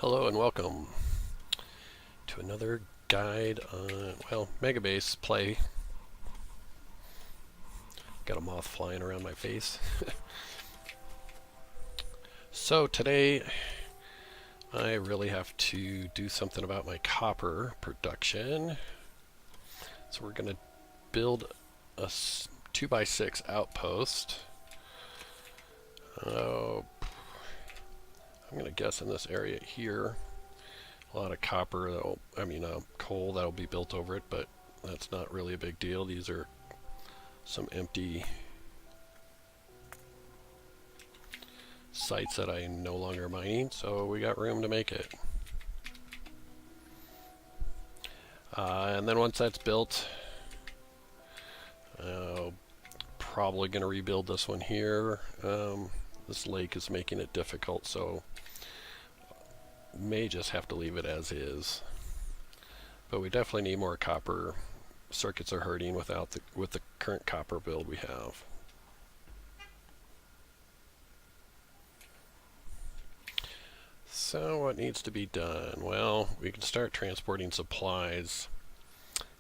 Hello and welcome to another guide on, megabase play. Got a moth flying around my face. So today I really have to do something about my copper production. So we're going to build a 2x6 outpost. I'm going to guess in this area here. A lot of copper, coal that'll be built over it, but that's not really a big deal. These are some empty sites that I'm no longer mining, so we got room to make it. And then once that's built, probably going to rebuild this one here. This lake is making it difficult, so may just have to leave it as is. But we definitely need more copper. Circuits are hurting with the current copper build we have. So what needs to be done? Well, we can start transporting supplies.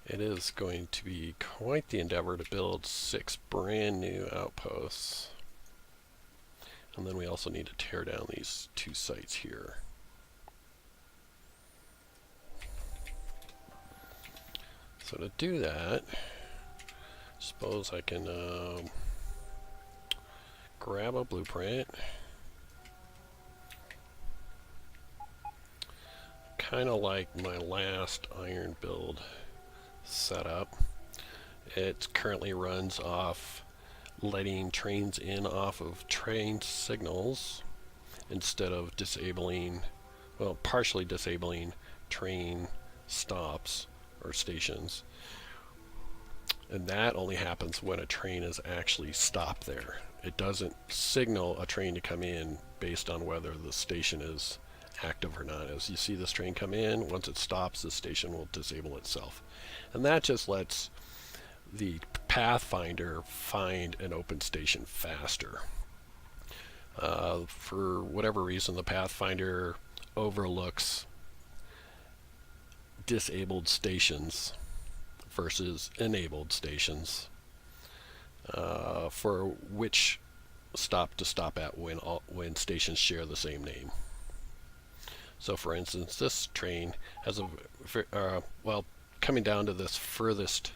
It is going to be quite the endeavor to build 6 brand new outposts. And then we also need to tear down these 2 sites here. So to do that, suppose I can grab a blueprint, kind of like my last iron build setup. It currently runs off letting trains in off of train signals instead of partially disabling train stops or stations. And that only happens when a train is actually stopped there. It doesn't signal a train to come in based on whether the station is active or not. As you see this train come in, once it stops, the station will disable itself. And that just lets the Pathfinder find an open station faster. For whatever reason, the Pathfinder overlooks disabled stations versus enabled stations for which stop to stop at when stations share the same name. So for instance, this train has coming down to this furthest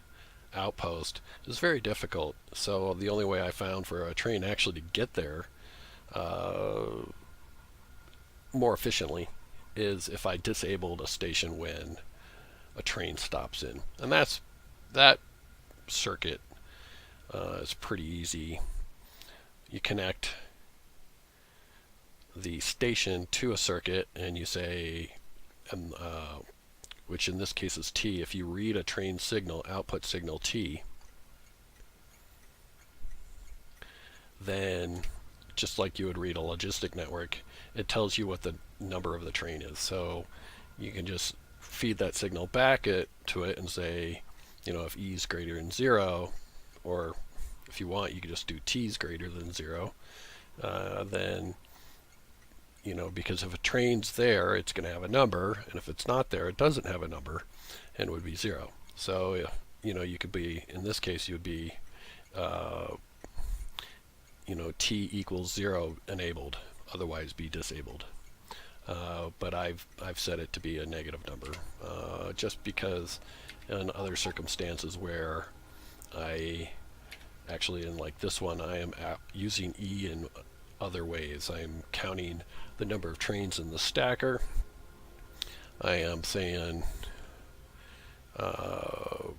outpost is very difficult. So the only way I found for a train actually to get there more efficiently is if I disabled a station when a train stops in. And that circuit is pretty easy. You connect the station to a circuit and you say, which in this case is T. If you read a train signal, output signal T, then just like you would read a logistic network, it tells you what the number of the train is. So you can just feed that signal back to it and say, if E is greater than 0, or if you want, you can just do T is greater than 0. Then, because if a train's there, it's going to have a number, and if it's not there, it doesn't have a number, and would be 0. So, you could be, in this case, you would be, T equals 0 enabled, otherwise be disabled. But I've set it to be a negative number, just because in other circumstances where I actually, in like this one, I am using E in other ways. I'm counting the number of trains in the stacker. I am saying, not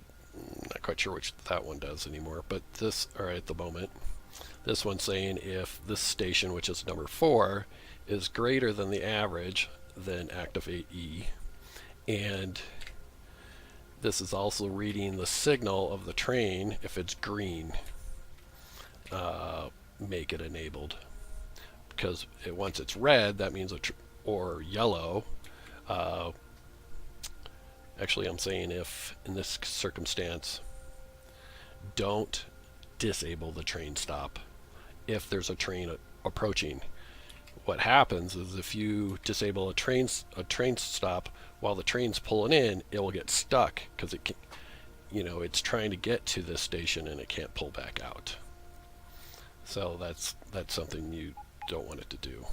quite sure which that one does anymore, but at the moment, this one's saying if this station, which is number 4, is greater than the average, then activate E. And this is also reading the signal of the train. If it's green, make it enabled. Because once it's red, that means or yellow. Actually, I'm saying if, in this circumstance, don't disable the train stop if there's a train approaching. what happens is if you disable a train stop while the train's pulling in, it will get stuck because it can, it's trying to get to this station and it can't pull back out. So that's something you don't want it to do,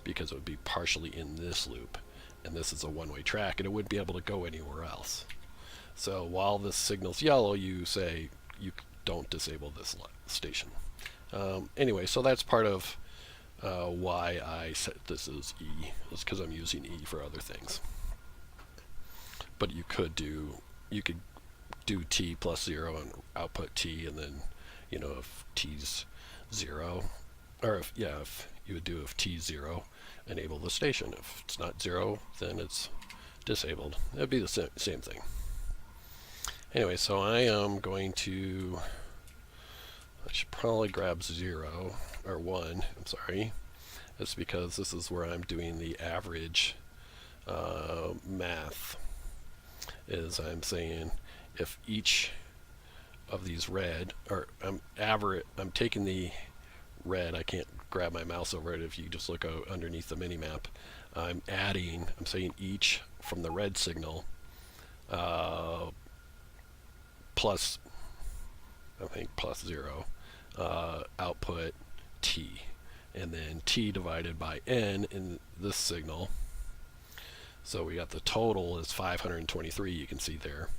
because it would be partially in this loop, and this is a one-way track and it wouldn't be able to go anywhere else. So while this signal's yellow, you say you don't disable this station. Anyway, so that's part of why I set this as E, is because I'm using E for other things. But you could do T plus 0 and output T, and then if T's 0, or if you would do if T's 0, enable the station. If it's not 0, then it's disabled. It'd be the same thing. Anyway, so I am going to, I should probably grab 0 or 1, I'm sorry. That's because this is where I'm doing the average math. Is I'm saying if each of these red, or I'm taking the red, I can't grab my mouse over it if you just look underneath the mini-map. I'm saying each from the red signal plus, I think plus 0, output T, and then T divided by N in this signal. So we got the total is 523, you can see there,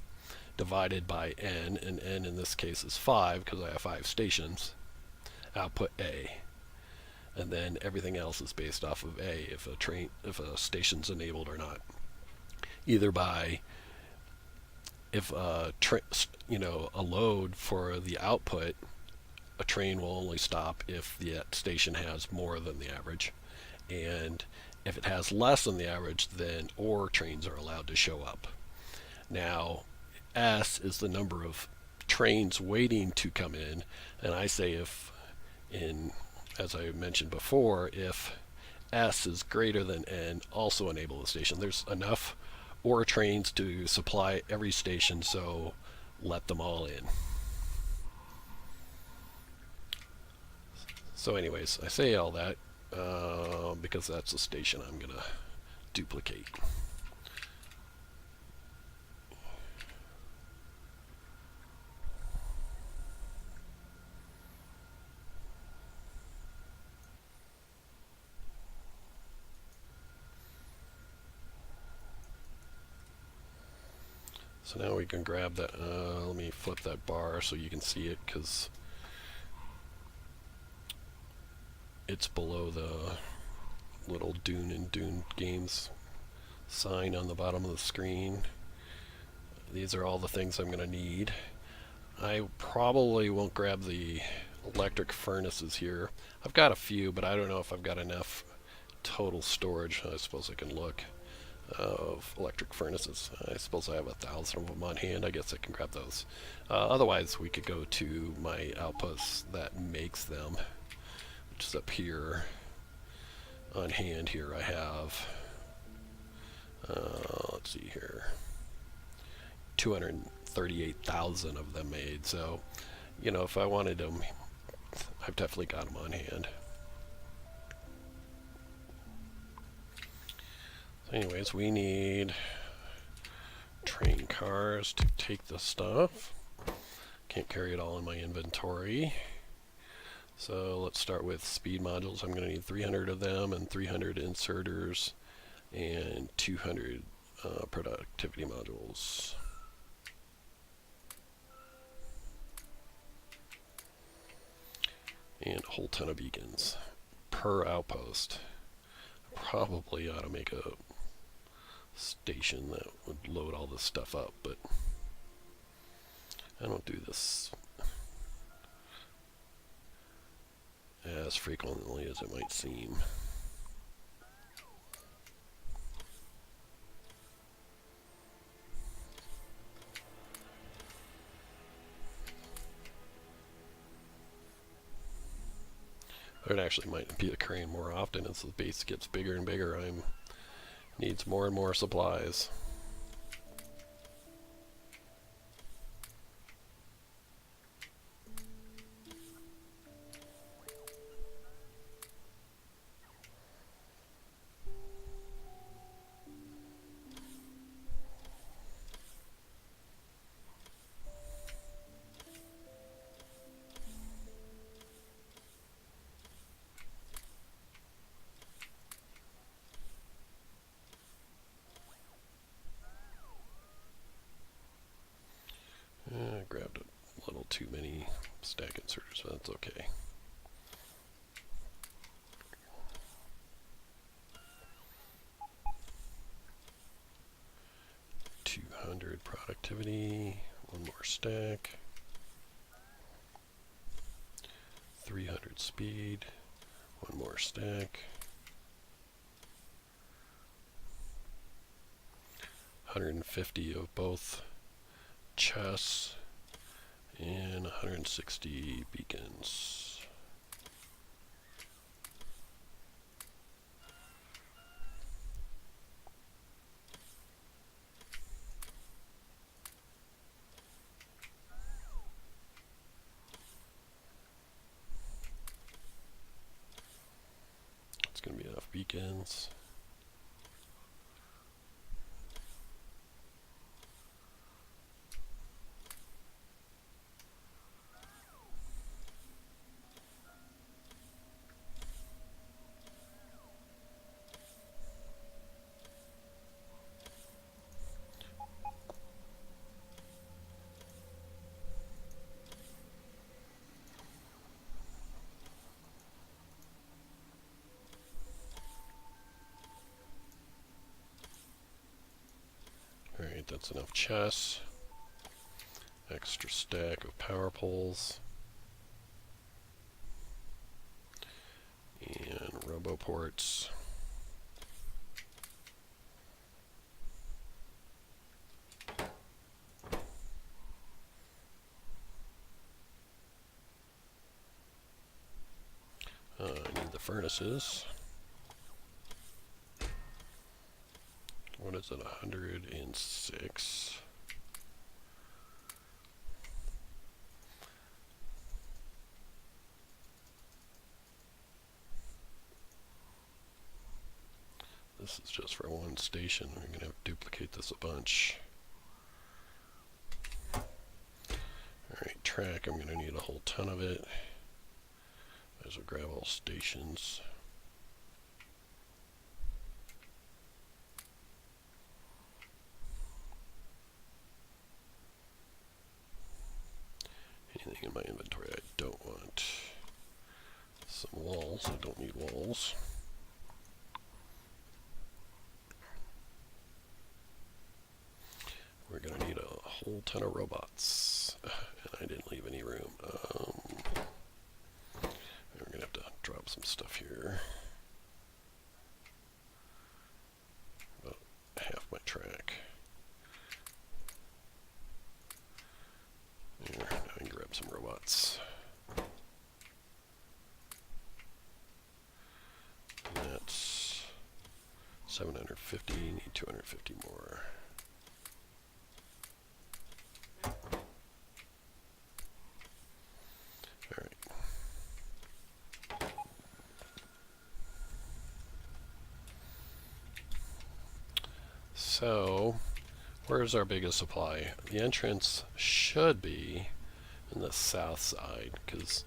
divided by N, and N in this case is 5 because I have 5 stations, output A. And then everything else is based off of A, if a station's enabled or not. Either by, if a load for the output, a train will only stop if the station has more than the average, and if it has less than the average, then OR trains are allowed to show up. Now, S is the number of trains waiting to come in, and I say as I mentioned before, if S is greater than N, also enable the station. There's enough OR trains to supply every station, so let them all in. So anyways, I say all that because that's the station I'm going to duplicate. So now we can grab that, let me flip that bar so you can see it, because it's below the little Dune and Dune Games sign on the bottom of the screen. These are all the things I'm going to need. I probably won't grab the electric furnaces here. I've got a few, but I don't know if I've got enough total storage. I suppose I can look of electric furnaces. I suppose I have 1,000 of them on hand. I guess I can grab those. Otherwise, we could go to my outpost that makes them, which is up here. On hand here I have, let's see here, 238,000 of them made. So, if I wanted them, I've definitely got them on hand. So anyways, we need train cars to take the stuff. Can't carry it all in my inventory. So let's start with speed modules. I'm going to need 300 of them, and 300 inserters, and 200 productivity modules. And a whole ton of beacons per outpost. I probably ought to make a station that would load all this stuff up, but I don't do this as frequently as it might seem. It actually might be occurring more often as the base gets bigger and bigger. Needs more and more supplies. many stack inserters, but that's okay. $200 productivity, one more stack. 300 speed, one more stack. 150 of both chests and 160 beacons. It's going to be enough beacons. Alright, that's enough chests. Extra stack of power poles. And roboports. I need the furnaces. What is it, 106? This is just for one station. We're going to have to duplicate this a bunch. Alright, track, I'm going to need a whole ton of it. Might as well grab all stations. Anything in my inventory I don't want. Some walls, I don't need walls. We're going to need a whole ton of robots. And I didn't leave any room. We're going to have to drop some stuff here. About half my track. Here, now I can grab some robots. And that's 750, need 250 more. Alright. So, where's our biggest supply? The entrance should be in the south side, because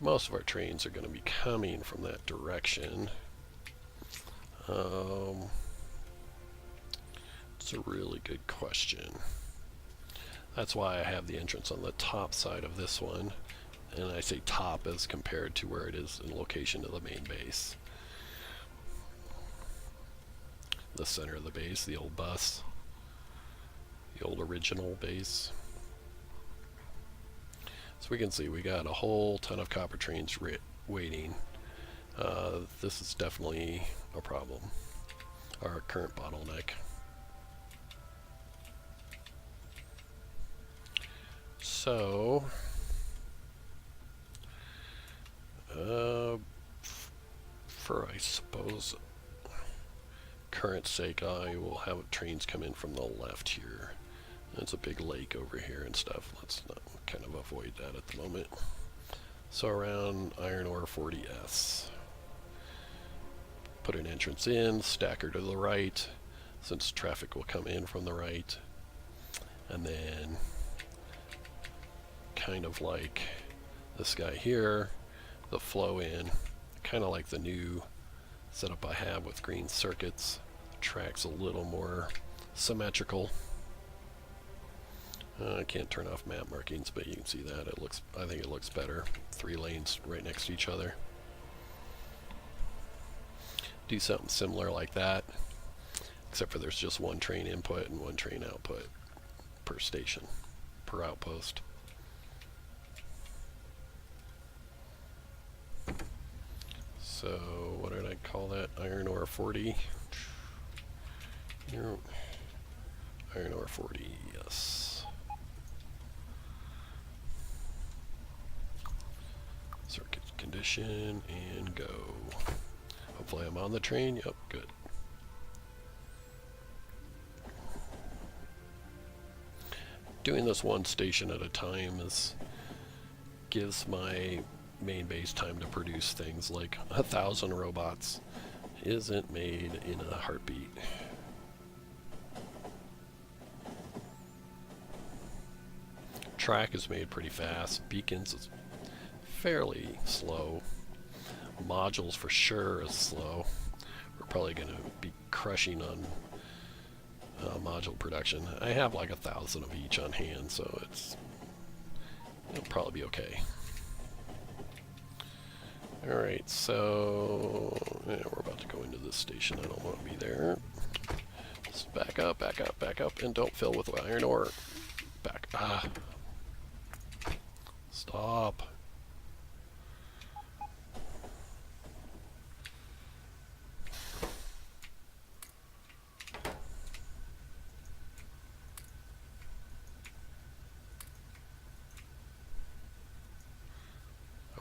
most of our trains are going to be coming from that direction. It's a really good question. That's why I have the entrance on the top side of this one. And I say top as compared to where it is in location to the main base. The center of the base, the old bus. The old original base. So we can see we got a whole ton of copper trains waiting. This is definitely a problem. Our current bottleneck. So, for I suppose current sake, I will have trains come in from the left here. There's a big lake over here and stuff. Let's not kind of avoid that at the moment. So around iron ore 40S. Put an entrance in, stacker to the right, since traffic will come in from the right. And then kind of like this guy here, the flow in, kind of like the new setup I have with green circuits. Track's a little more symmetrical. I can't turn off map markings, but you can see that. It looks, I think it looks better. 3 lanes right next to each other. Do something similar like that, except for there's just 1 train input and 1 train output per station, per outpost. So what did I call that? Iron ore 40. Iron ore 40, yes. Circuit condition and go. Hopefully I'm on the train. Yep, good. Doing this 1 station at a time gives my main base time to produce things like 1,000 robots isn't made in a heartbeat. Track is made pretty fast. Beacons is fairly slow. Modules for sure is slow. We're probably going to be crushing on module production. I have like 1,000 of each on hand, so it'll probably be okay. Alright, so yeah, we're about to go into this station. I don't want to be there. Just back up, back up, back up, and don't fill with iron ore. Back. Stop.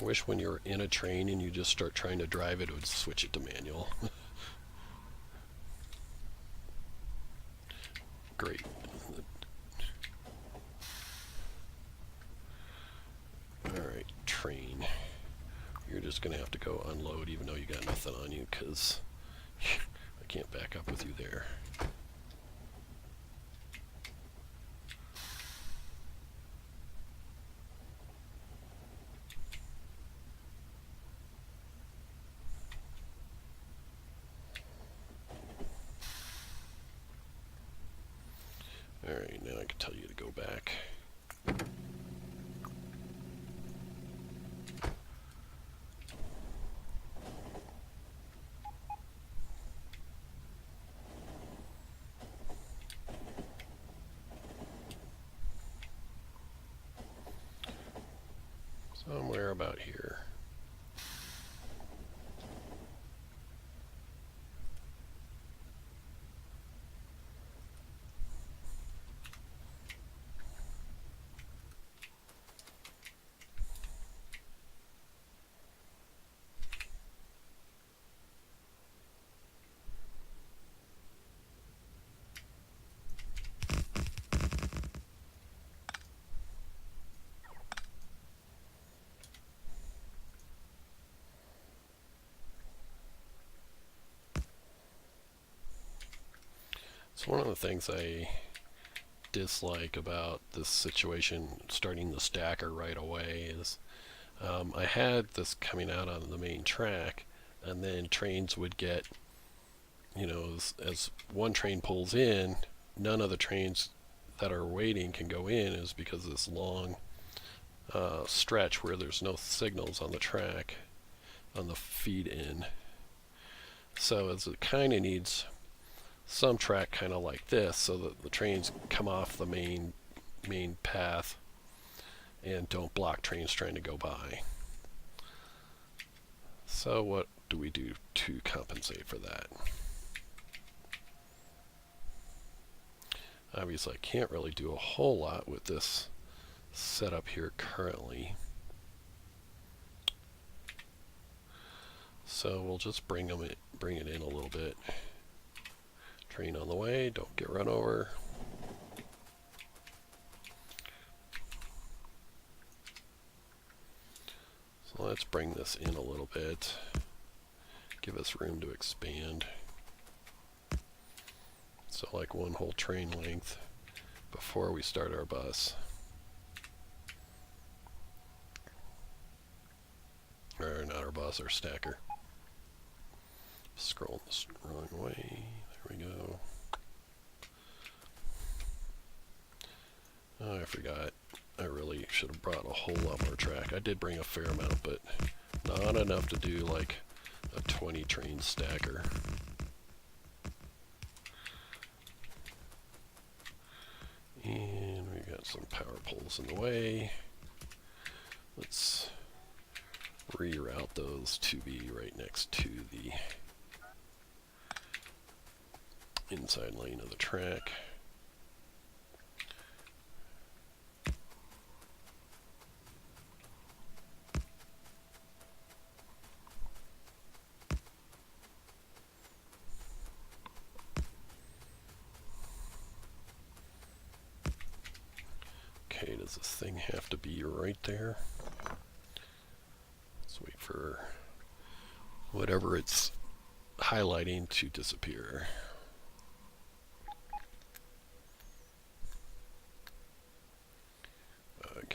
I wish when you're in a train and you just start trying to drive it, it would switch it to manual. Great. Alright, train. You're just going to have to go unload even though you got nothing on you, because I can't back up with you there. Alright, now I can tell you to go back. Somewhere about here. So one of the things I dislike about this situation, starting the stacker right away, is I had this coming out on the main track, and then trains would get, you know, as one train pulls in, none of the trains that are waiting can go in, is because of this long stretch where there's no signals on the track, on the feed in. So it kind of needs some track kind of like this, so that the trains come off the main path and don't block trains trying to go by. So what do we do to compensate for that? Obviously I can't really do a whole lot with this setup here currently. So we'll just bring it in a little bit. Train on the way, don't get run over. So let's bring this in a little bit. Give us room to expand. So like 1 whole train length before we start our bus. Or not our bus, our stacker. Scroll this wrong way. There we go. Oh, I forgot. I really should have brought a whole lot more track. I did bring a fair amount, but not enough to do like a 20 train stacker. And we got some power poles in the way. Let's reroute those to be right next to the inside lane of the track. Okay, does this thing have to be right there? Let's wait for whatever it's highlighting to disappear. Bug.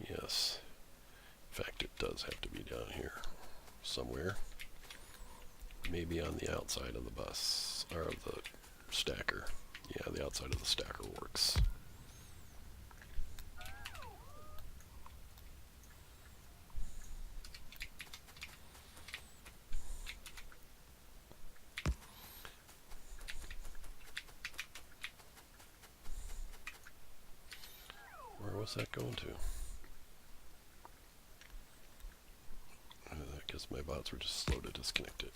Yes. In fact, it does have to be down here somewhere. Maybe on the outside of the bus, or of the stacker. Yeah, the outside of the stacker works. Where was that going to? I guess my bots were just slow to disconnect it.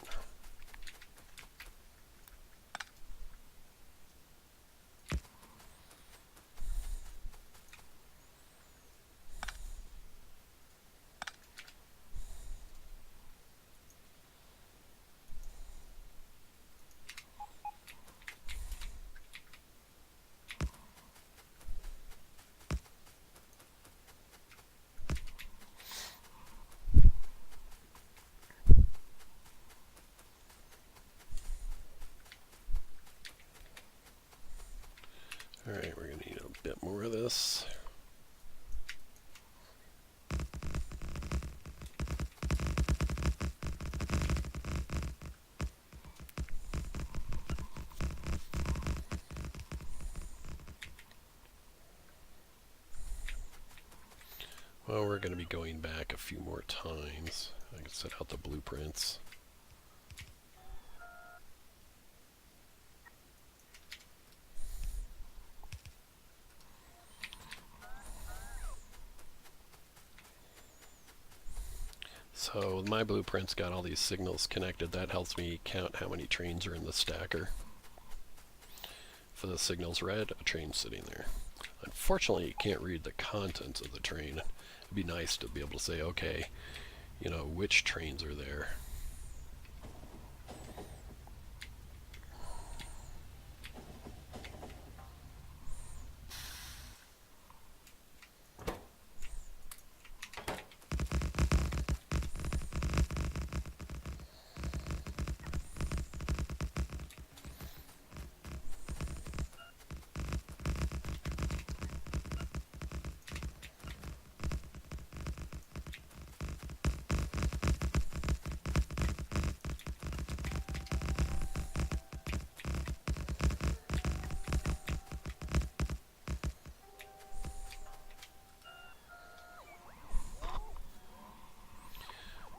Alright, we're going to need a bit more of this. Well, we're going to be going back a few more times. I can set out the blueprints. So my blueprint's got all these signals connected. That helps me count how many trains are in the stacker. If the signal's red, a train's sitting there. Unfortunately, you can't read the contents of the train. It'd be nice to be able to say, okay, you know, which trains are there.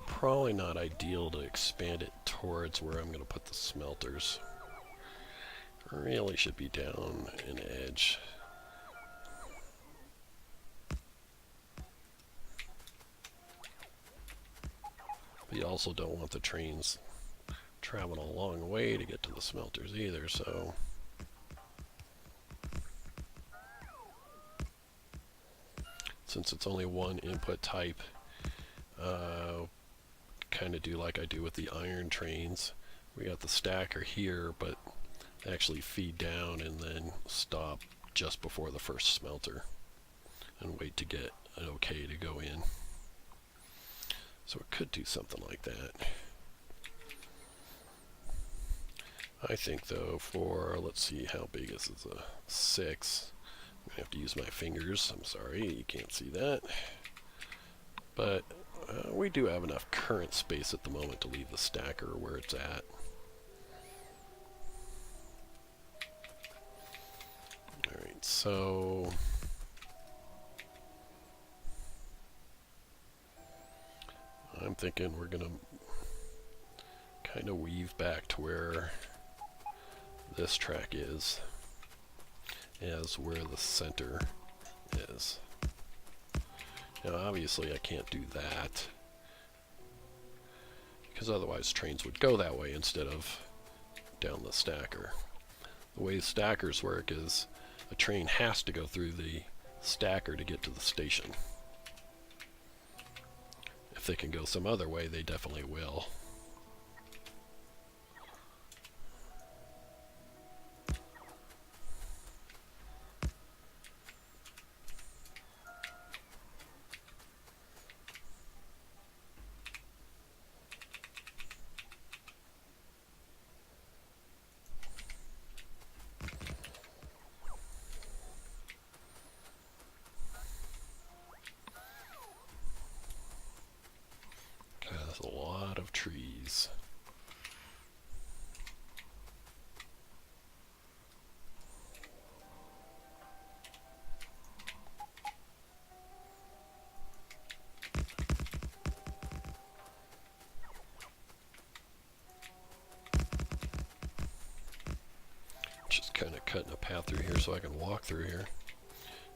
Probably not ideal to expand it towards where I'm going to put the smelters. Really should be down an edge. But you also don't want the trains traveling a long way to get to the smelters either, so... Since it's only one input type, kind of do like I do with the iron trains. We got the stacker here, but they actually feed down and then stop just before the first smelter and wait to get an okay to go in. So it could do something like that. I think though for, let's see, how big is this, a 6. I'm gonna have to use my fingers. I'm sorry, you can't see that. But we do have enough current space at the moment to leave the stacker where it's at. Alright, So I'm thinking we're going to kind of weave back to where this track is as where the center is. Now obviously I can't do that, because otherwise trains would go that way instead of down the stacker. The way stackers work is a train has to go through the stacker to get to the station. If they can go some other way, they definitely will. There's a lot of trees. Just kind of cutting a path through here so I can walk through here.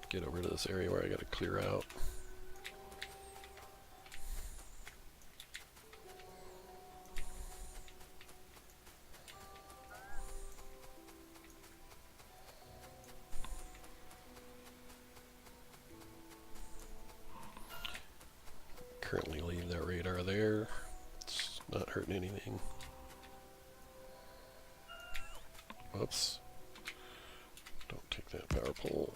Get over to this area where I got to clear out. Currently leave that radar there. It's not hurting anything. Whoops. Don't take that power pole.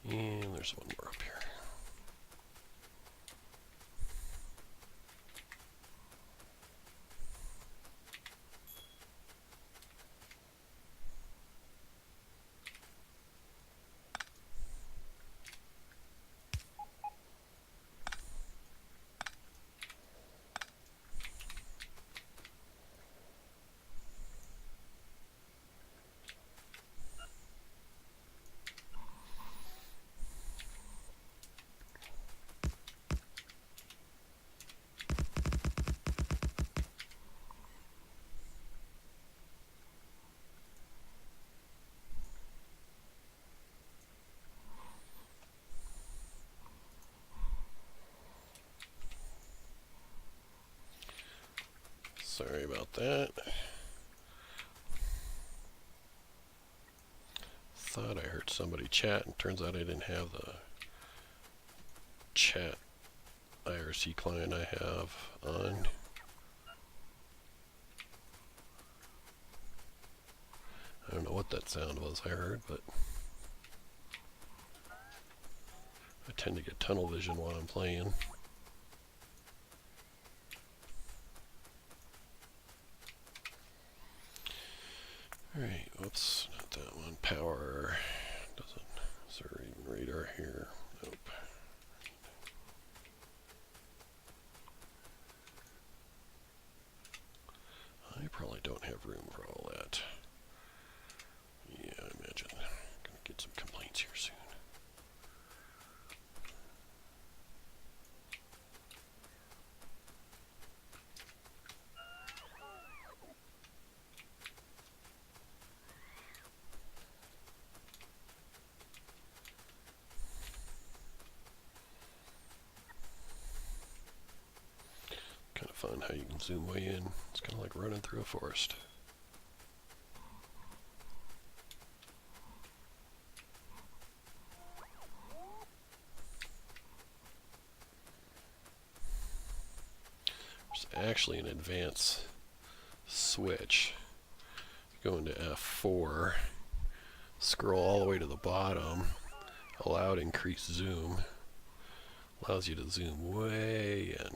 And there's one more up here. Sorry about that. Thought I heard somebody chat, and turns out I didn't have the chat IRC client I have on. I don't know what that sound was I heard, but I tend to get tunnel vision while I'm playing. Alright, whoops, not that one. Power. Doesn't. Is there even radar here? Nope. I probably don't have room for all that. Yeah, I imagine. I'm gonna get some complaints here soon. fun how you can zoom way in. It's kind of like running through a forest. There's actually an advanced switch. Go into F4, scroll all the way to the bottom, allow increased zoom. Allows you to zoom way in.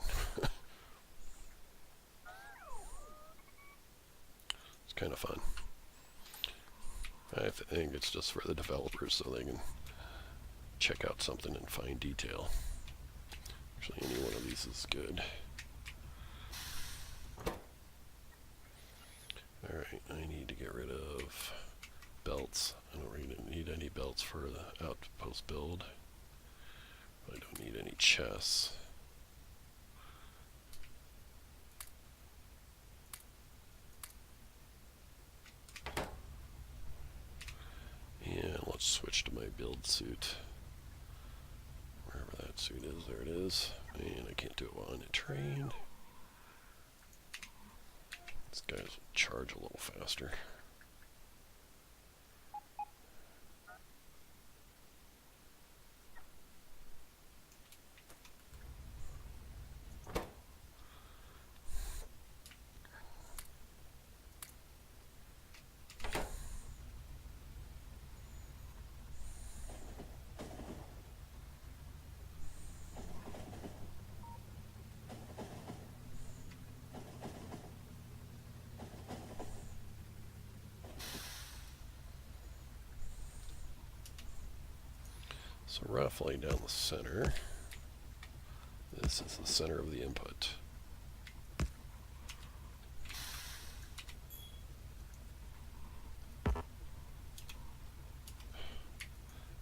It's kind of fun. I think it's just for the developers so they can check out something in fine detail. Actually, any one of these is good. Alright, I need to get rid of belts. I don't really need any belts for the outpost build. I don't need any chests. And let's switch to my build suit. Wherever that suit is, there it is. And I can't do it while on a train. These guys will charge a little faster. So roughly down the center, this is the center of the input.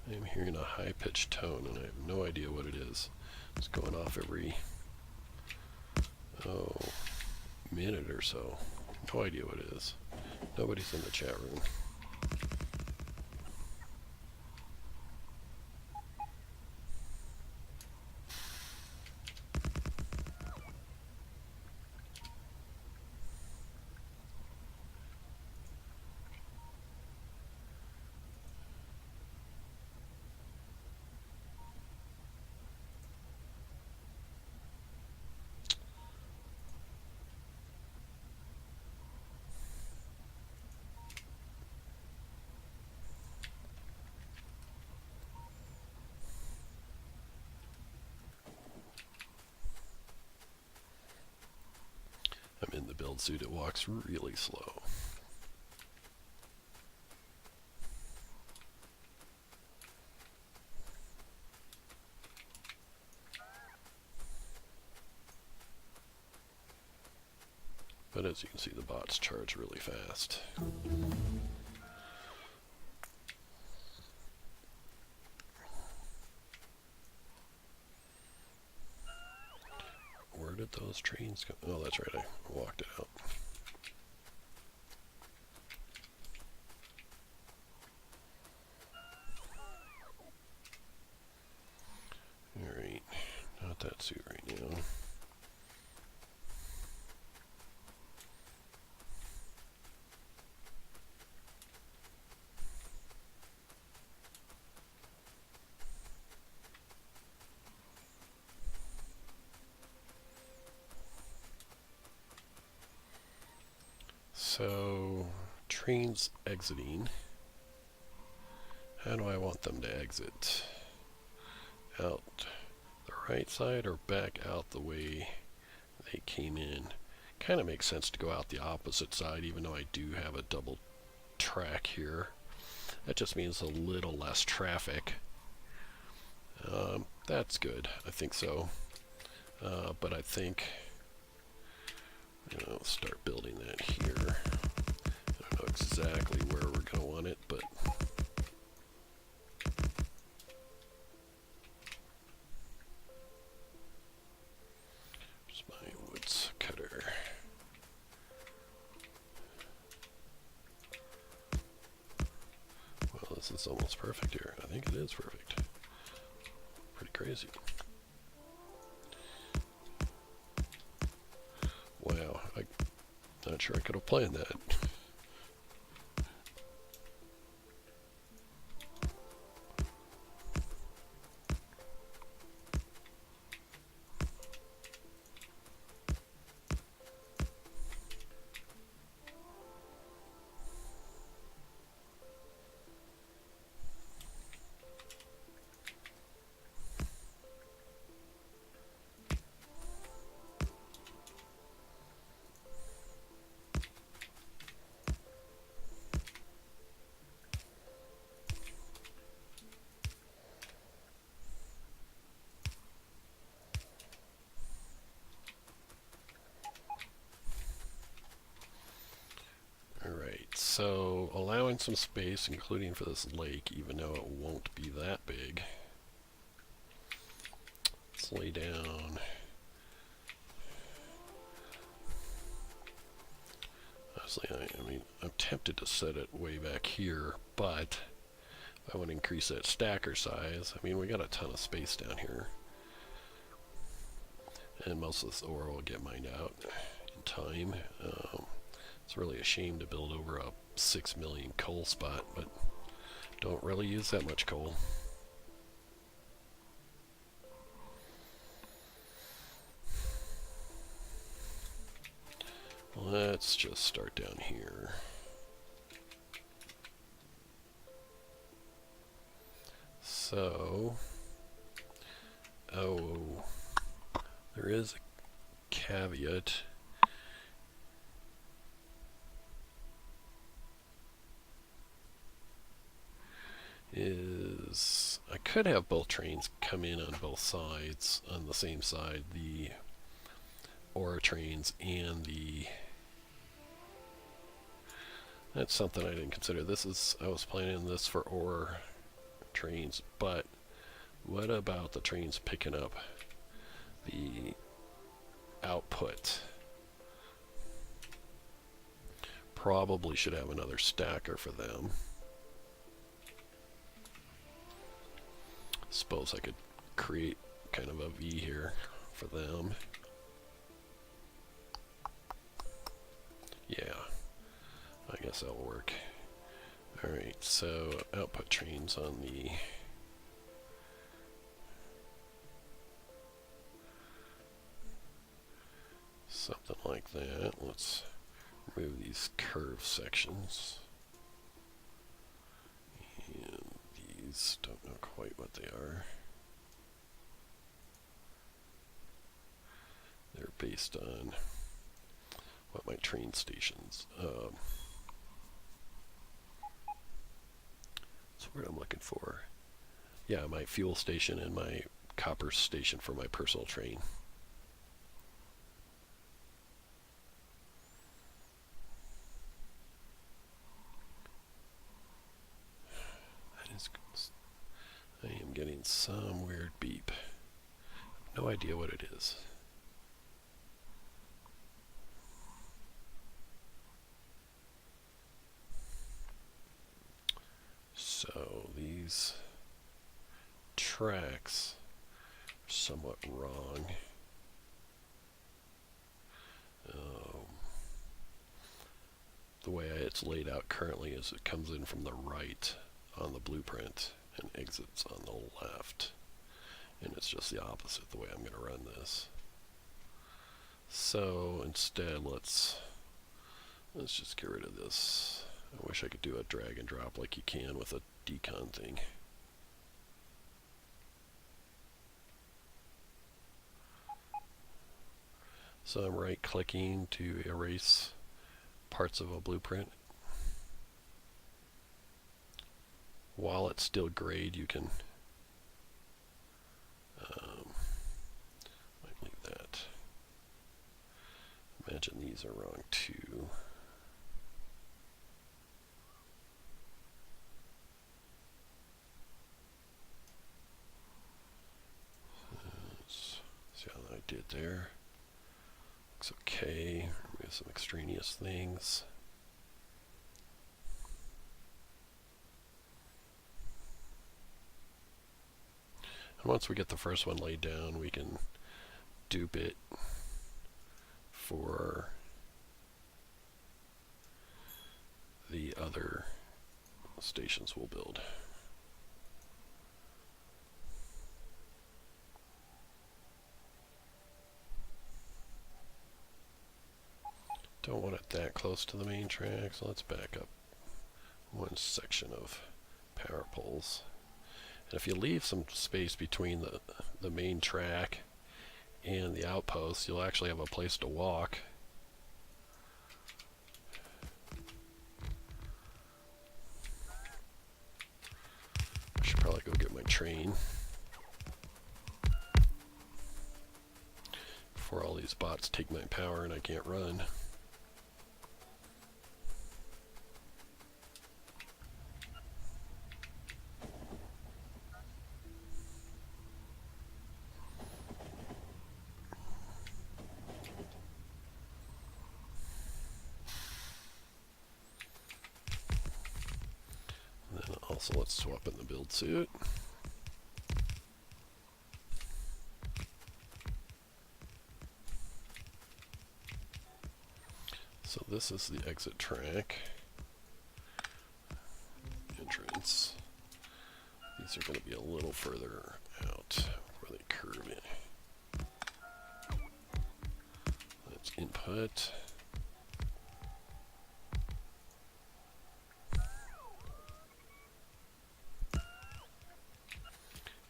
I'm hearing a high-pitched tone and I have no idea what it is. It's going off every, minute or so. No idea what it is. Nobody's in the chat room. I'm in the build suit, it walks really slow. But as you can see, the bots charge really fast. Where did those trains go? Oh, that's right, I walked it out. Alright, not that suit right now. So, trains exiting. How do I want them to exit? Out the right side or back out the way they came in? Kind of makes sense to go out the opposite side, even though I do have a double track here. That just means a little less traffic. That's good, I think so. But I think start building that here. I don't know exactly where we're going to want it, but here's my woods cutter. Well, this is almost perfect here. I think it is perfect. Pretty crazy. sure I could have planned that. So allowing some space, including for this lake, even though it won't be that big. Let's lay down. Honestly, I mean, I'm tempted to set it way back here, but I want to increase that stacker size. I mean, we got a ton of space down here. And most of this ore will get mined out in time. It's really a shame to build over a 6 million coal spot, but don't really use that much coal. Let's just start down here. So, there is a caveat. Is I could have both trains come in on both sides, on the same side, the ore trains and the... That's something I didn't consider. I was planning this for ore trains, but what about the trains picking up the output? Probably should have another stacker for them. Suppose I could create kind of a V here for them. Yeah, I guess that'll work. Alright, so output trains on the... something like that. Let's remove these curved sections. And these, don't know quite what they are. They're based on what my train stations. That's what I'm looking for. Yeah, my fuel station and my copper station for my personal train. I am getting some weird beep. No idea what it is. So these tracks are somewhat wrong. The way it's laid out currently is it comes in from the right on the blueprint and exits on the left, and it's just the opposite the way I'm going to run this. So instead, let's just get rid of this. I wish I could do a drag and drop like you can with a decon thing. So I'm right clicking to erase parts of a blueprint. While it's still grayed, you can might leave that. Imagine these are wrong too. Let's see how I did there. Looks okay. Remove some extraneous things. And once we get the first one laid down, we can dupe it for other stations will build. Don't want it that close to the main track, so let's back up one section of power poles. And if you leave some space between the main track and the outposts, you'll actually have a place to walk. I should probably go get my train before all these bots take my power and I can't run. So let's swap in the build suit. So this is the exit track. Entrance. These are going to be a little further out where they curve in. That's input.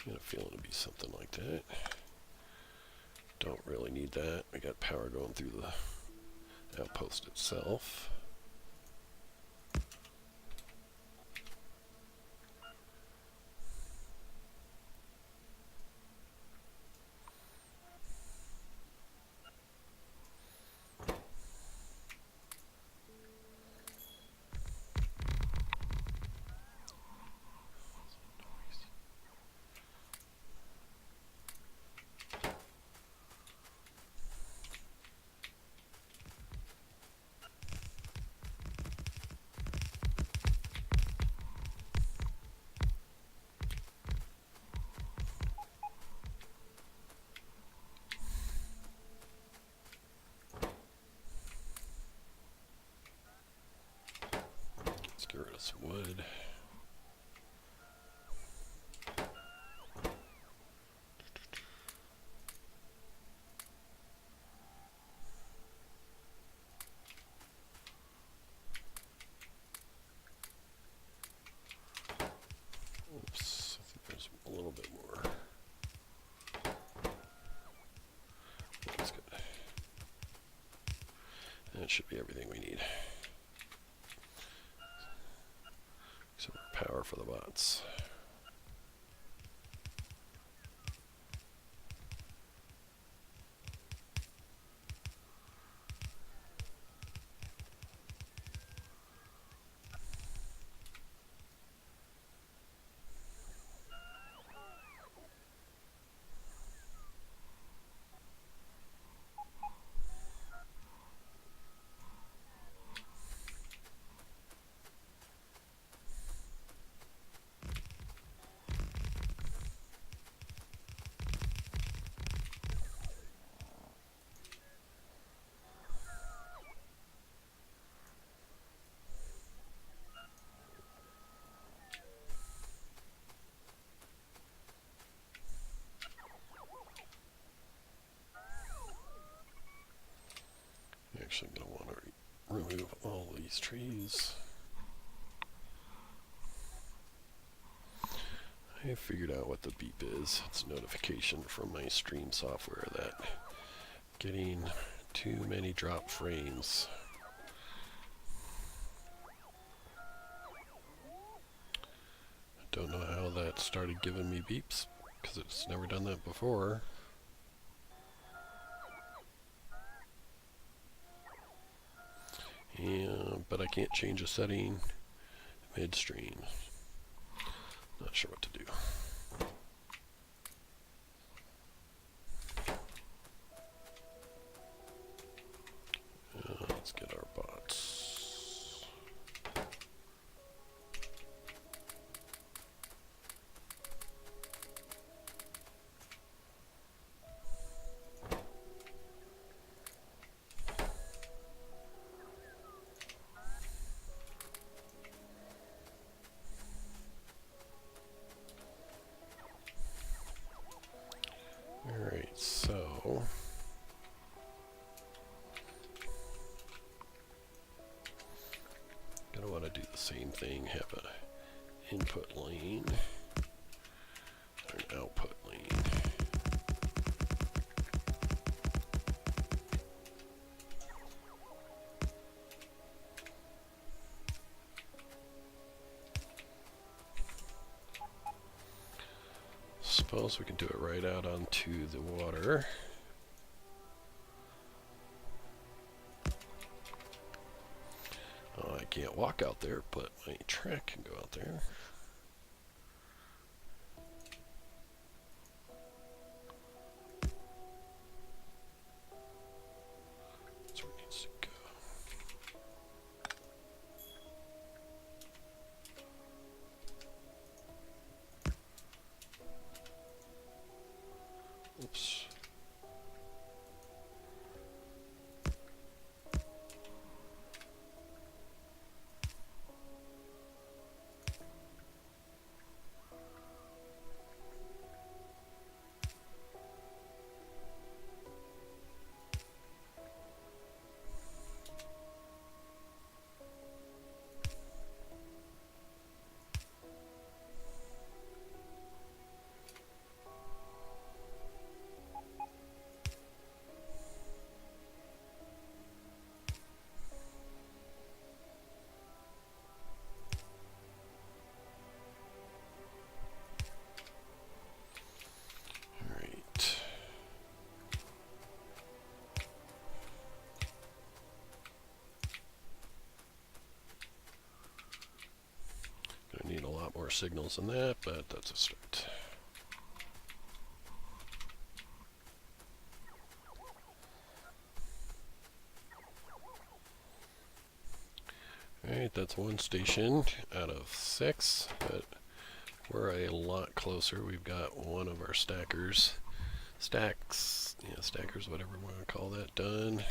I got a feeling it'd be something like that. Don't really need that. We got power going through the outpost itself. Get rid of some wood. Oops, I think there's a little bit more. That's good. That should be everything we need. Except for power for the bots. Actually going to want to remove all these trees. I figured out what the beep is. It's a notification from my stream software that getting too many drop frames. I don't know how that started giving me beeps because it's never done that before. But I can't change a setting midstream. Not sure what to do. Let's get our bots. I want to do the same thing, have an input lane, or an output lane. Suppose we can do it right out onto the water. I can't walk out there, but my track can go out there. That's where it needs to go. Oops. Gonna need a lot more signals than that, but that's a start. Alright, that's one station out of 6, but we're a lot closer. We've got one of our stackers. Stackers, whatever we want to call that, done.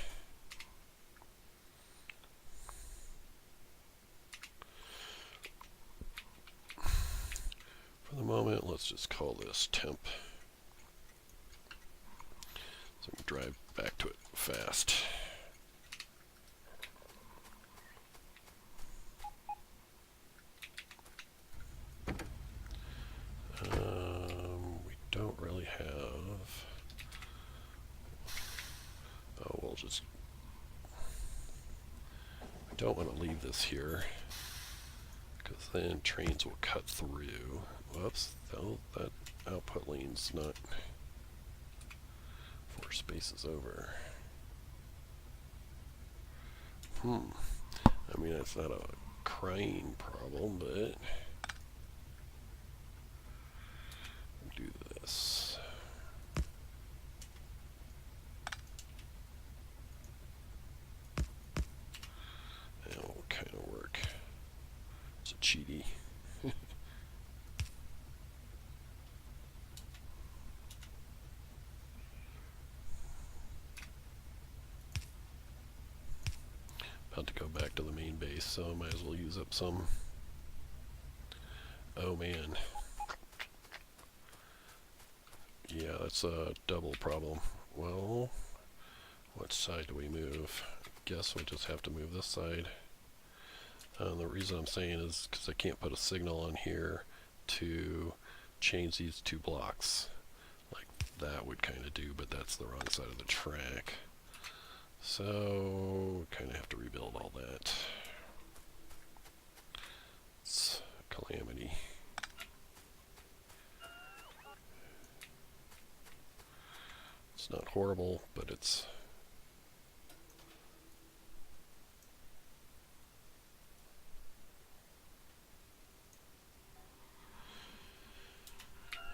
For the moment, let's just call this temp. So we can drive back to it fast. We don't really have... Oh, we'll just... I don't want to leave this here, because then trains will cut through. Whoops, that output lane's not 4 spaces over. I mean, it's not a crying problem, but do this. That'll kind of work. It's a cheaty. About to go back to the main base, so I might as well use up some. Oh man. Yeah, that's a double problem. Well, what side do we move? Guess we'll just have to move this side. The reason I'm saying is because I can't put a signal on here to change these 2 blocks. Like that would kind of do, but that's the wrong side of the track. So, kind of have to rebuild all that. It's a calamity. It's not horrible, but it's...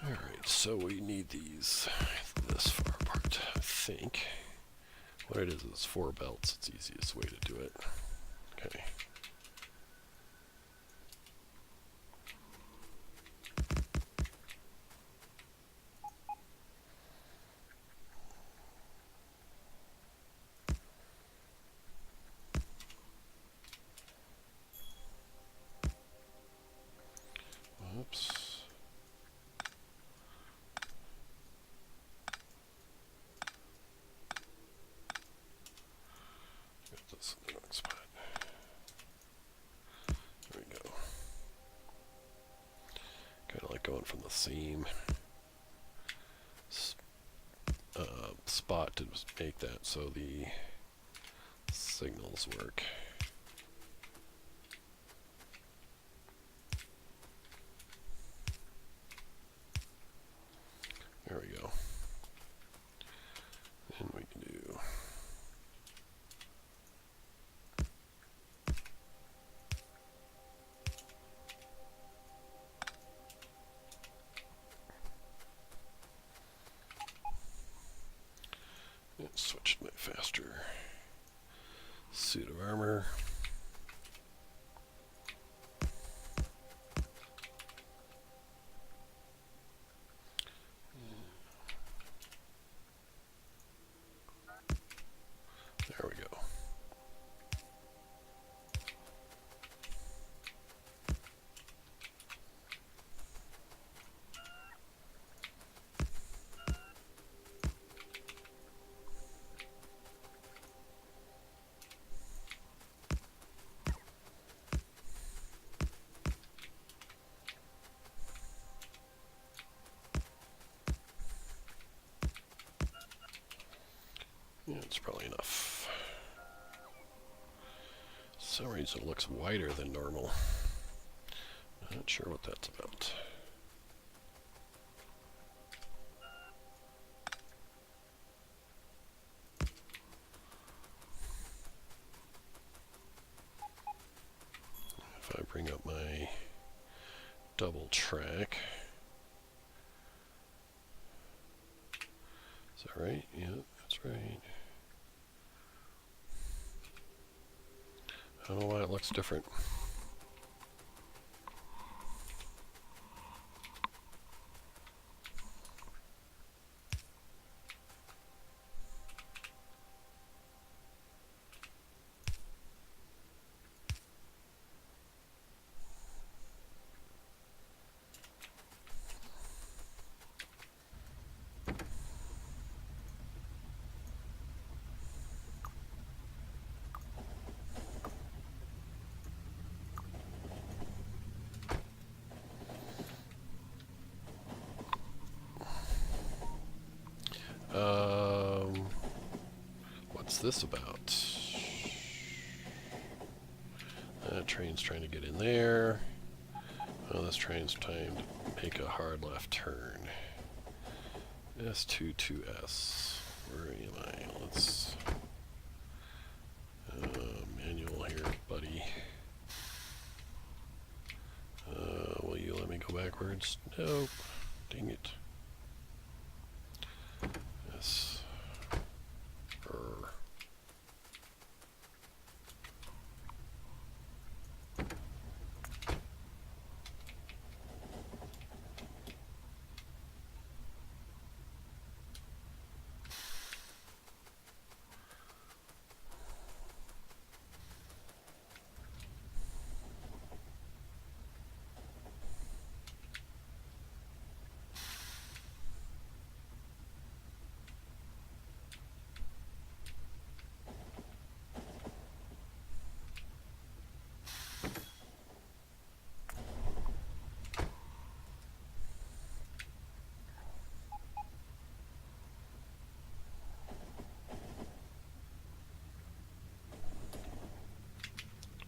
Alright, so we need these this far apart, I think. What it is 4 belts. It's the easiest way to do it. Okay. Oops. Got this in the wrong spot. going from the same spot to make that so the signals work. There we go. And we can do switch to my faster suit of armor. There we go. Yeah, it's probably enough. For some reason it looks wider than normal. Not sure what that's about. If I bring up my double track. Is that right? Yeah, that's right. I don't know why it looks different. What's this about? That train's trying to get in there. Oh, this train's trying to make a hard left turn. S2 to S. Where am I? Let's manual here, buddy. Will you let me go backwards? Nope. Dang it. S.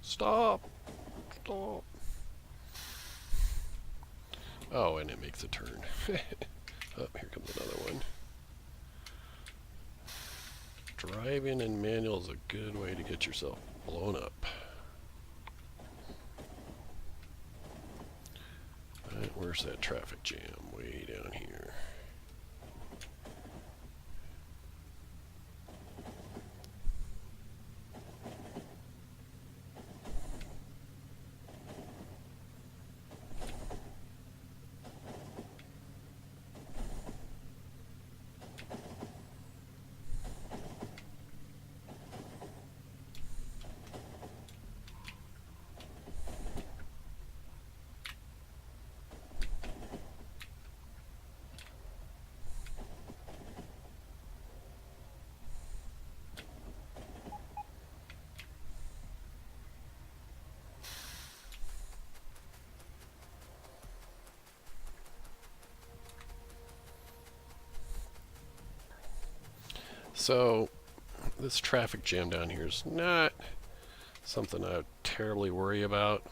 Stop! Stop! Oh, and it makes a turn. Oh, here comes another one. Driving in manual is a good way to get yourself blown up. Alright, where's that traffic jam? Way down here. So this traffic jam down here is not something I would terribly worry about.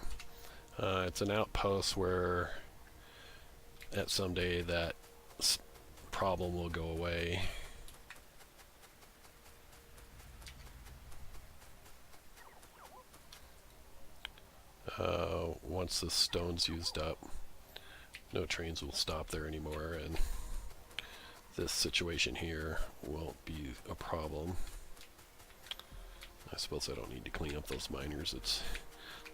It's an outpost where at someday that problem will go away. Once the stone's used up, no trains will stop there anymore, and this situation here won't be a problem. I suppose I don't need to clean up those miners. It's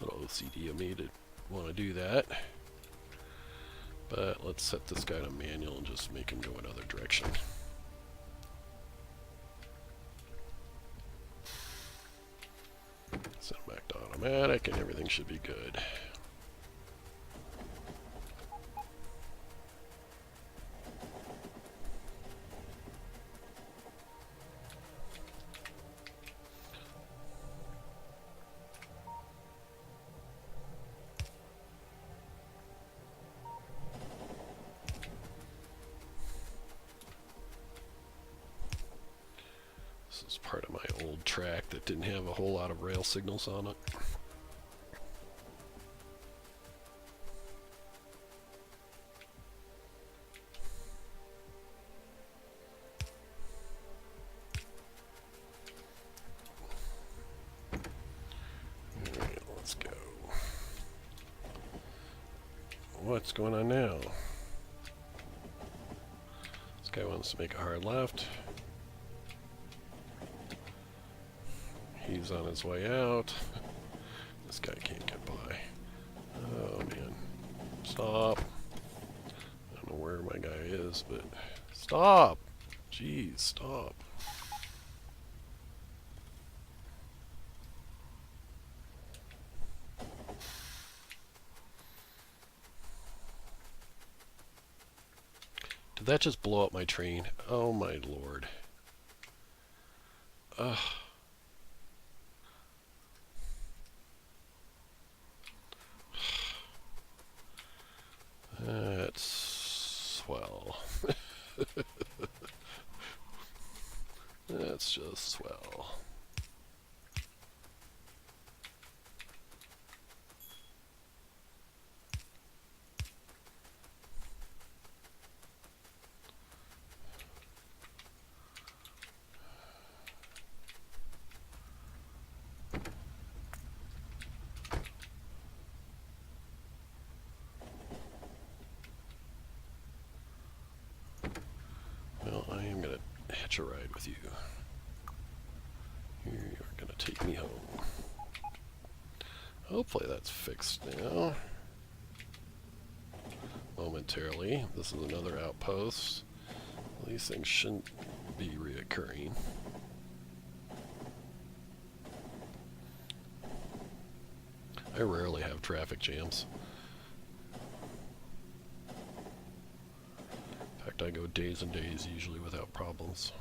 a little OCD of me to want to do that. But let's set this guy to manual and just make him go another direction. Set him back to automatic and everything should be good. This is part of my old track that didn't have a whole lot of rail signals on it. Alright, let's go. What's going on now? This guy wants to make a hard left. He's on his way out. This guy can't get by. Oh man. Stop. I don't know where my guy is, but stop! Jeez, stop. Did that just blow up my train? Oh my lord. Ugh. That's swell. That's just swell. Well, I am going to hitch a ride with you. You're going to take me home. Hopefully that's fixed now. Momentarily. This is another outpost. These things shouldn't be reoccurring. I rarely have traffic jams. In fact, I go days and days usually without problems.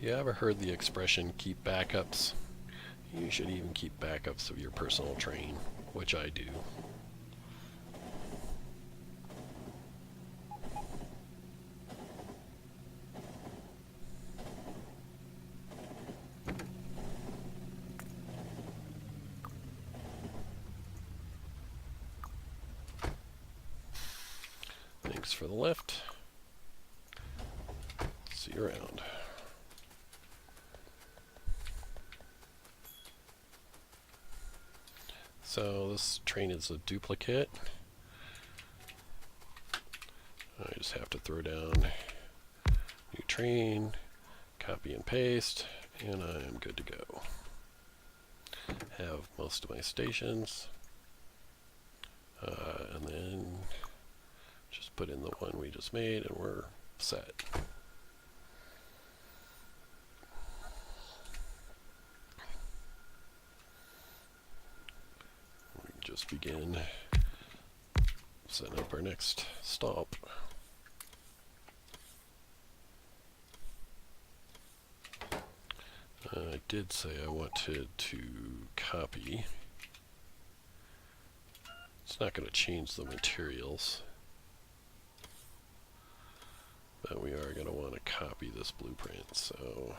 You ever heard the expression, keep backups? You should even keep backups of your personal train, which I do. Thanks for the lift. See you around. So this train is a duplicate. I just have to throw down new train, copy and paste, and I am good to go. Have most of my stations, and then just put in the one we just made, and we're set. We can just begin setting up our next stop. I did say I wanted to copy. It's not going to change the materials, but we are going to want to copy this blueprint, so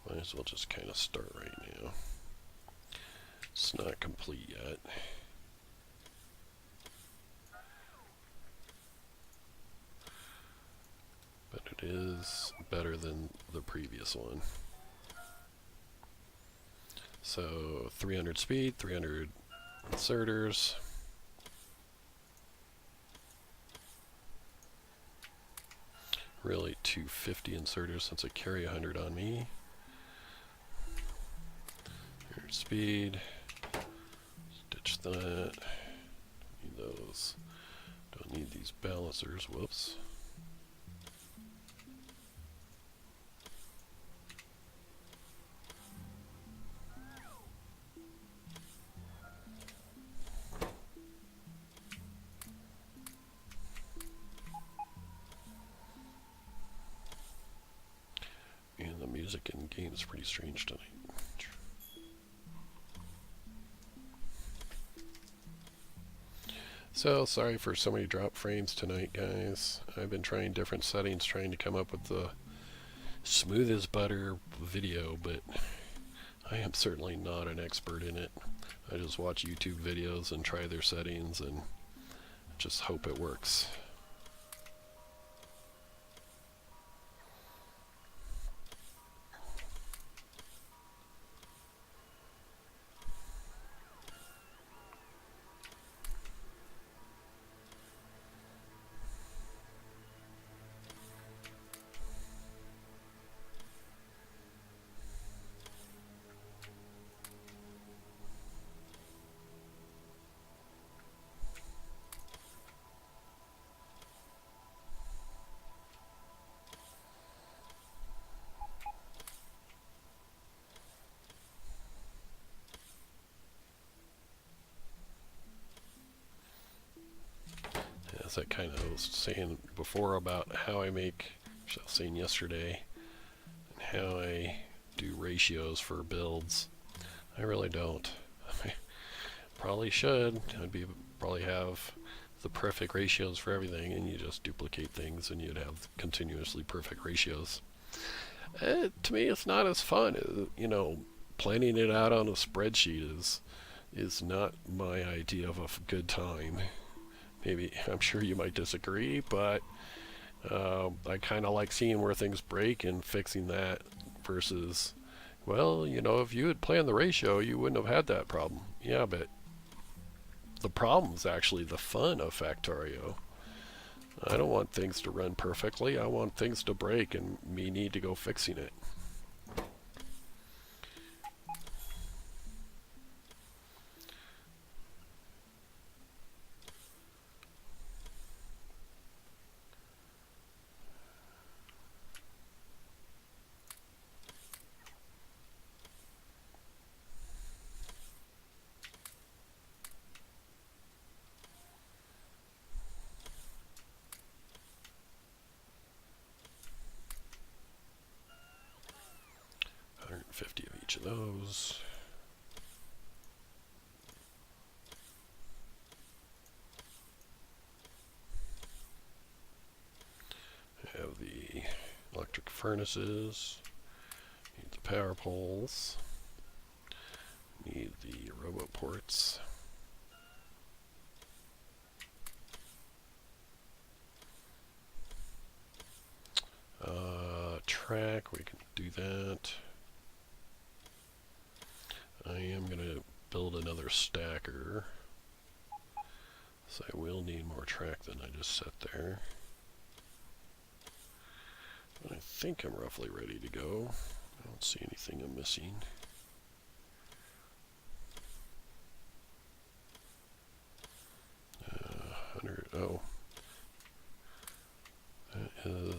might as well just kind of start right now. It's not complete yet. But it is better than the previous one. So 300 speed, 300 inserters. Really 250 inserters since I carry 100 on me. 100 speed. Ditch that. Need those. Don't need these balancers. Whoops. And the music in game is pretty strange tonight. So, sorry for so many drop frames tonight, guys. I've been trying different settings, trying to come up with the smooth as butter video, but I am certainly not an expert in it. I just watch YouTube videos and try their settings and just hope it works. As I kind of was saying before about how I make, which I was saying yesterday, and how I do ratios for builds. I really don't. I probably should. Probably have the perfect ratios for everything, and you just duplicate things and you'd have continuously perfect ratios. To me, it's not as fun. You know, planning it out on a spreadsheet is not my idea of a good time. Maybe, I'm sure you might disagree, but I kind of like seeing where things break and fixing that versus, well, you know, if you had planned the ratio, you wouldn't have had that problem. Yeah, but the problem is actually the fun of Factorio. I don't want things to run perfectly. I want things to break and me need to go fixing it. 150 of each of those. Have the electric furnaces, need the power poles, need the robot ports. Track, we can do that. I am going to build another stacker, so I will need more track than I just set there. I think I'm roughly ready to go. I don't see anything I'm missing. Oh, that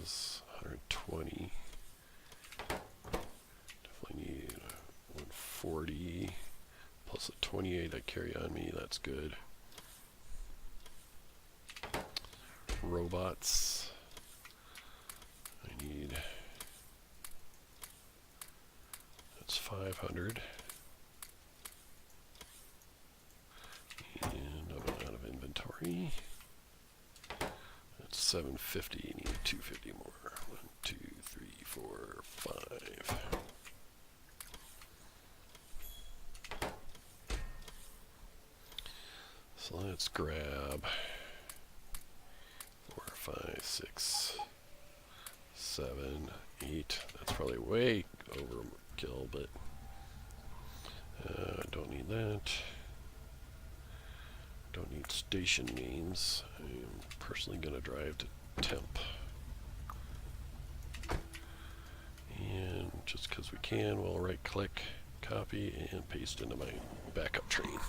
40 plus the 28 I carry on me. That's good. Robots. I need... That's 500. And I'm out of inventory. That's 750. You need 250 more. 1, 2, 3, 4, 5. So let's grab 4, 5, 6, 7, 8. That's probably way overkill, but don't need that. Don't need station names. I'm personally going to drive to temp. And just because we can, we'll right click, copy, and paste into my backup train.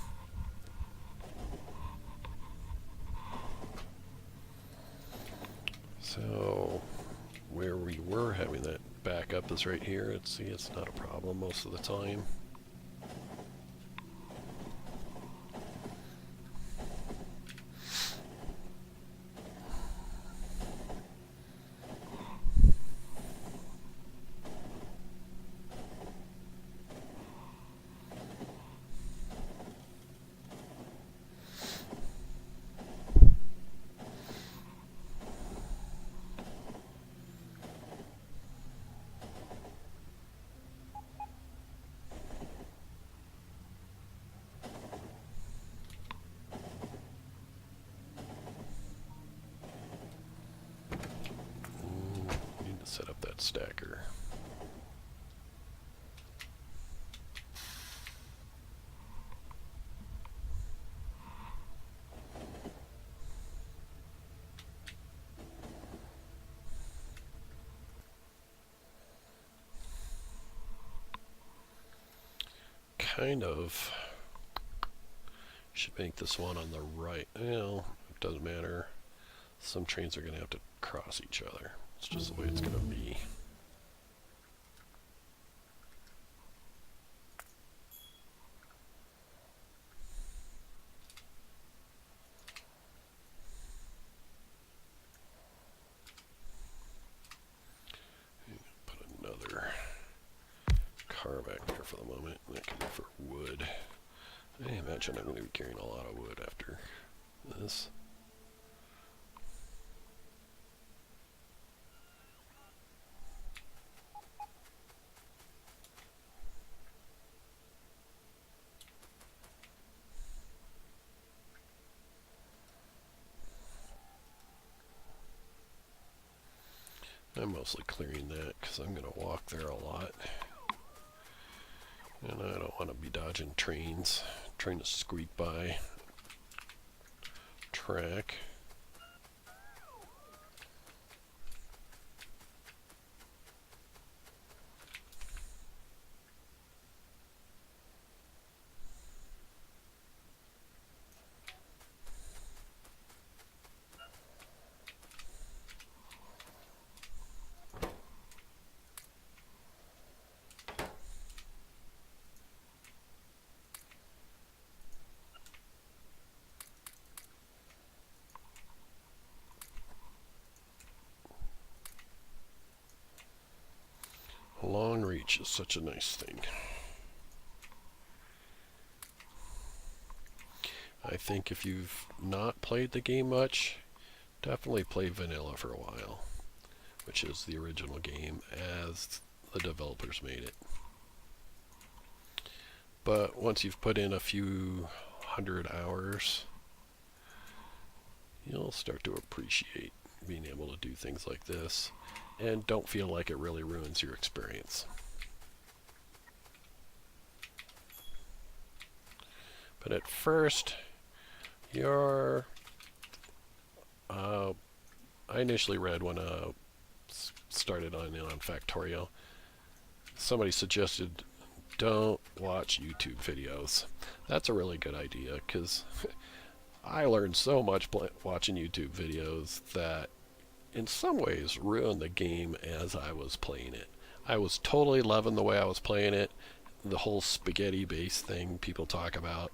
So where we were having that backup is right here. See, it's not a problem most of the time. Set up that stacker. Kind of should make this one on the right. Well, it doesn't matter. Some trains are going to have to cross each other. It's just the way it's going to be. Put another car back there for the moment. That can be for wood. I imagine I'm going to be carrying a lot of wood after this. I'm mostly clearing that because I'm going to walk there a lot. And I don't want to be dodging trains, trying to squeak by track. Long reach is such a nice thing. I think if you've not played the game much, definitely play vanilla for a while, which is the original game as the developers made it. But once you've put in a few hundred hours, you'll start to appreciate being able to do things like this. And don't feel like it really ruins your experience. But at first, I initially read when I started on Factorio, somebody suggested don't watch YouTube videos. That's a really good idea because I learned so much watching YouTube videos that in some ways ruined the game as I was playing it. I was totally loving the way I was playing it. the whole spaghetti base thing people talk about.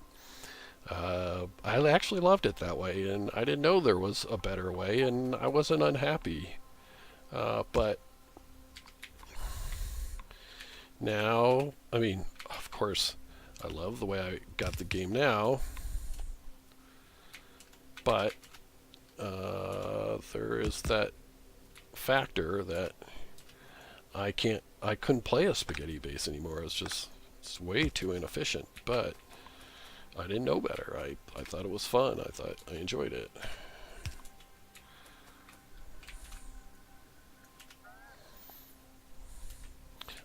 I actually loved it that way, and I didn't know there was a better way, and I wasn't unhappy. But now, I mean, of course, I love the way I got the game now, but there is that factor that I couldn't play a spaghetti base anymore. It's way too inefficient. But I didn't know better. I thought it was fun. I thought I enjoyed it.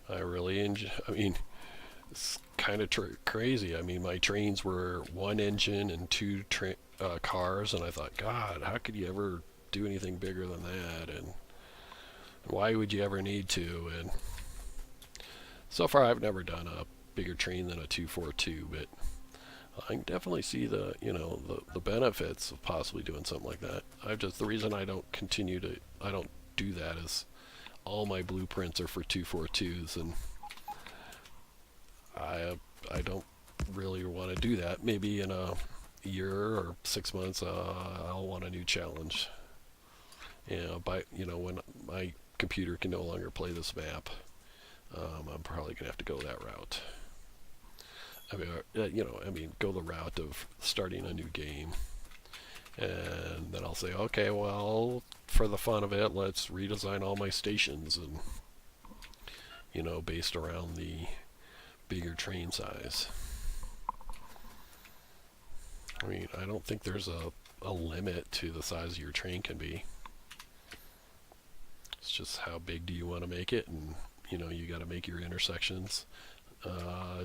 I really enjoy. I mean, it's kind of crazy. I mean, my trains were one engine and two cars, and I thought, God, how could you ever do anything bigger than that? And why would you ever need to? And so far, I've never done a bigger train than a 242, but I can definitely see the benefits of possibly doing something like that. The reason I don't do that is all my blueprints are for 242s, and I don't really want to do that. Maybe in a year or 6 months, I'll want a new challenge. When my computer can no longer play this map, I'm probably gonna have to go that route. Go the route of starting a new game, and then I'll say, okay, well, for the fun of it, let's redesign all my stations, and based around the bigger train size. I mean, I don't think there's a limit to the size your train can be. It's just how big do you want to make it, and you got to make your intersections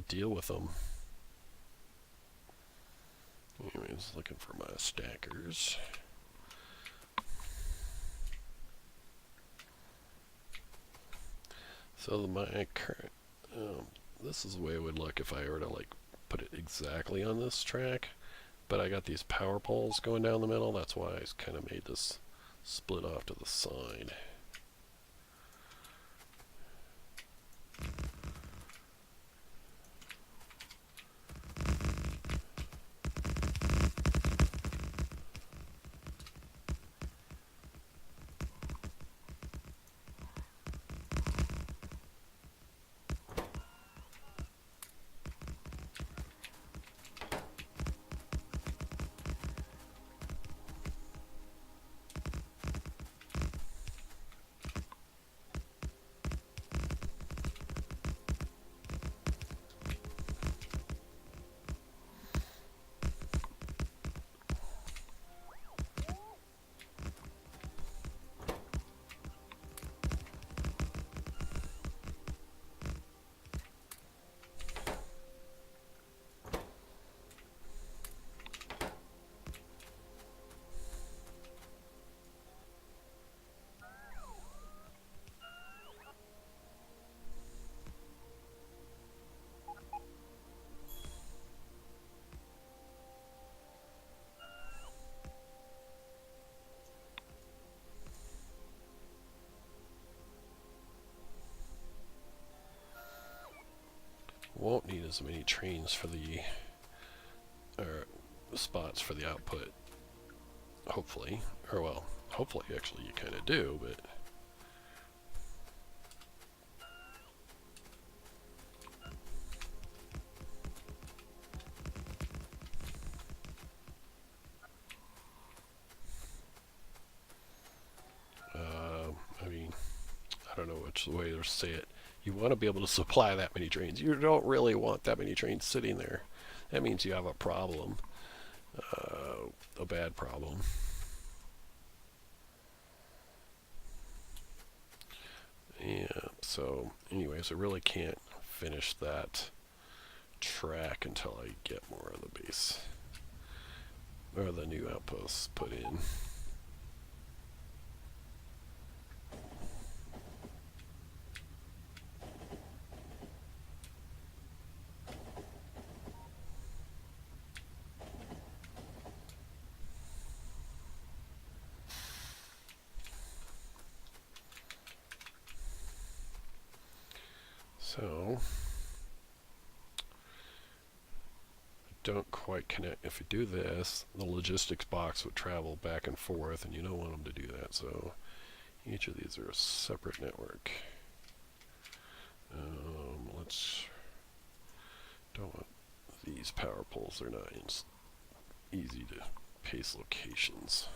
deal with them. Anyways, looking for my stackers. So my current, this is the way it would look if I were to put it exactly on this track. But I got these power poles going down the middle. That's why I kind of made this split off to the side. Won't need as many trains for the spots for the output, hopefully. Hopefully actually you kind of do, but I mean, I don't know which way to say it. You want to be able to supply that many trains. You don't really want that many trains sitting there. That means you have a problem, a bad problem. Yeah, so anyways, I really can't finish that track until I get more of the base, or the new outposts put in. So don't quite connect. If you do this, the logistics box would travel back and forth, and you don't want them to do that. So each of these are a separate network. Let's don't want these power poles. They're not easy to paste locations.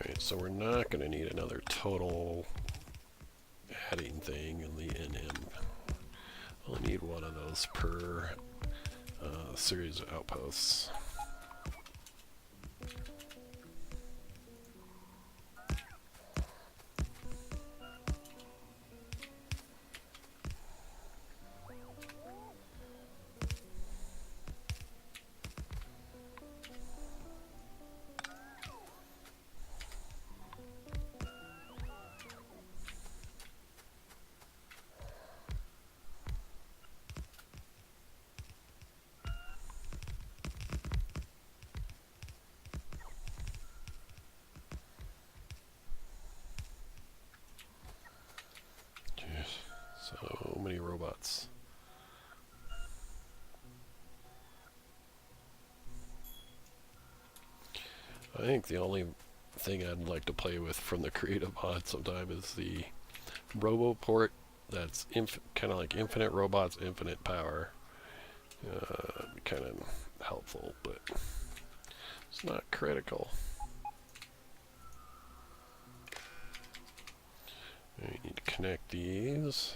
Alright, so we're not going to need another total adding thing in the NM. Only need one of those per series of outposts. So many robots. I think the only thing I'd like to play with from the creative mod sometime is the RoboPort. That's kind of like infinite robots, infinite power. Kind of helpful, but it's not critical. I need to connect these.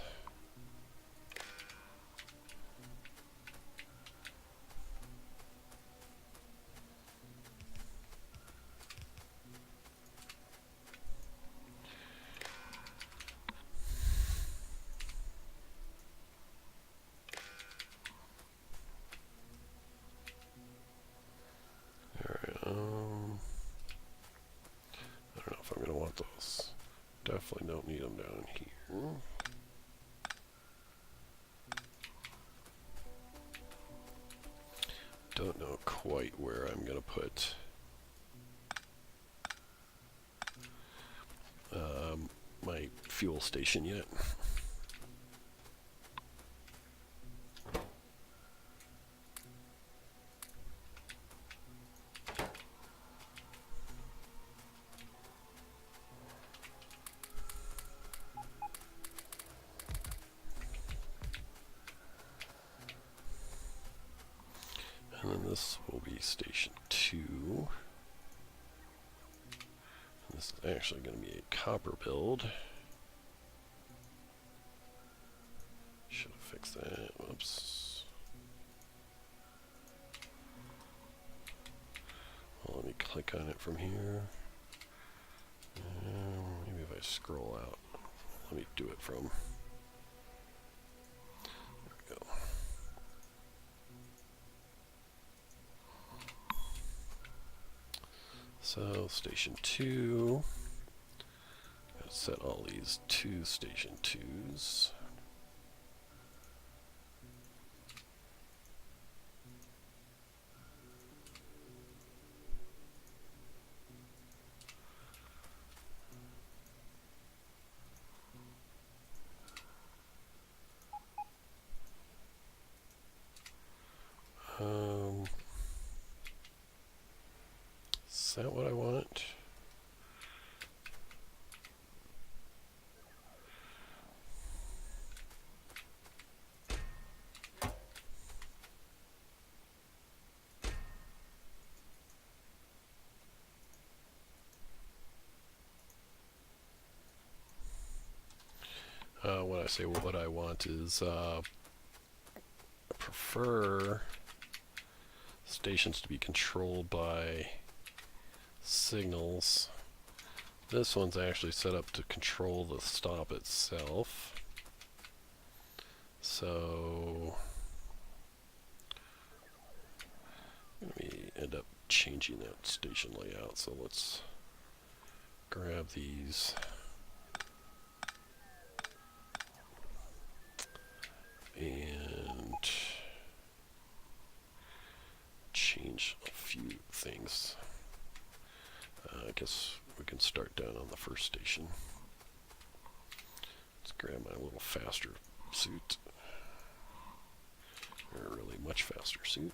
I don't know if I'm going to want those. Definitely don't need them down here. Don't know quite where I'm going to put my fuel station yet. And then this will be station 2. This is actually going to be a copper build. Should have fixed that. Whoops. Well, let me click on it from here. Maybe if I scroll out. Let me do it from... There we go. So, station 2. Gotta set all these to station 2s. Is that what I want? When I say what I want is I prefer stations to be controlled by signals. This one's actually set up to control the stop itself. So we end up changing that station layout. So let's grab these and change a few things. I guess we can start down on the first station. Let's grab my little faster suit. Or a really much faster suit.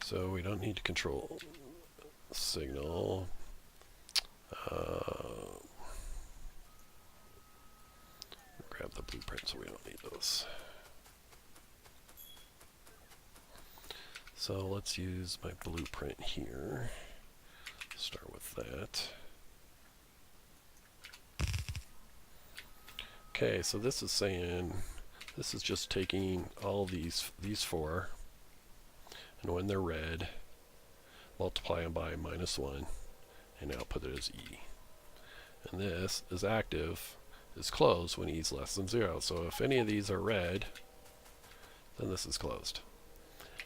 So we don't need to control signal. Grab the blueprint so we don't need those. So let's use my blueprint here. Start with that. Okay, so this is saying, this is just taking all these four, and when they're red, multiply them by -1, and output it as E. And this is active, is closed when E is less than 0. So if any of these are red, then this is closed.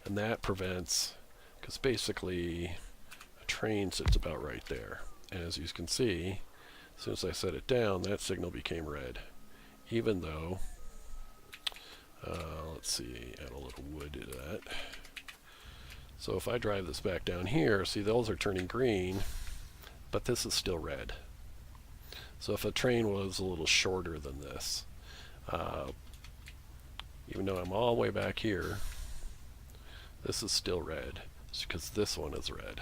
And that prevents, because basically a train sits about right there. And as you can see, as soon as I set it down, that signal became red. Even though, let's see, add a little wood to that. So if I drive this back down here, see those are turning green, but this is still red. So if a train was a little shorter than this, even though I'm all the way back here, this is still red. It's because this one is red.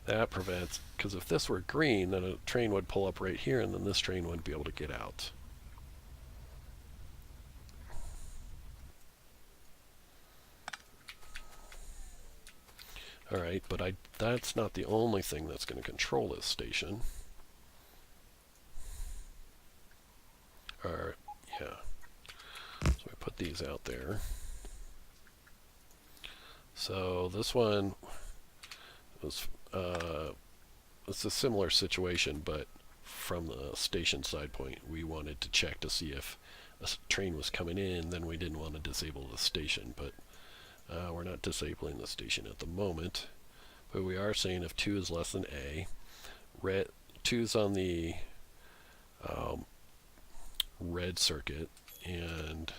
That prevents, because if this were green, then a train would pull up right here, and then this train wouldn't be able to get out. Alright, but that's not the only thing that's going to control this station. Or, yeah. So we put these out there. So this one was, it's a similar situation, but from the station side point, we wanted to check to see if a train was coming in, then we didn't want to disable the station, but we're not disabling the station at the moment, but we are saying if 2 is less than A, 2's on the red circuit, and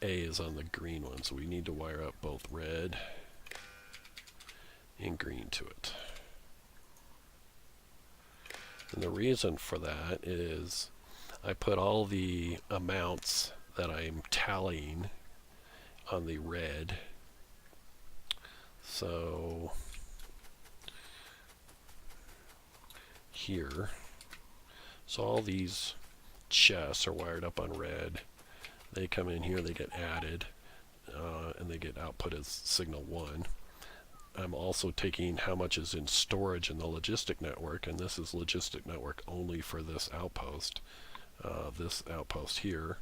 A is on the green one, so we need to wire up both red and green to it. And the reason for that is I put all the amounts that I'm tallying on the red. So here, so all these chests are wired up on red. They come in here, they get added, and they get output as signal 1. I'm also taking how much is in storage in the logistic network, and this is logistic network only for this outpost. This outpost here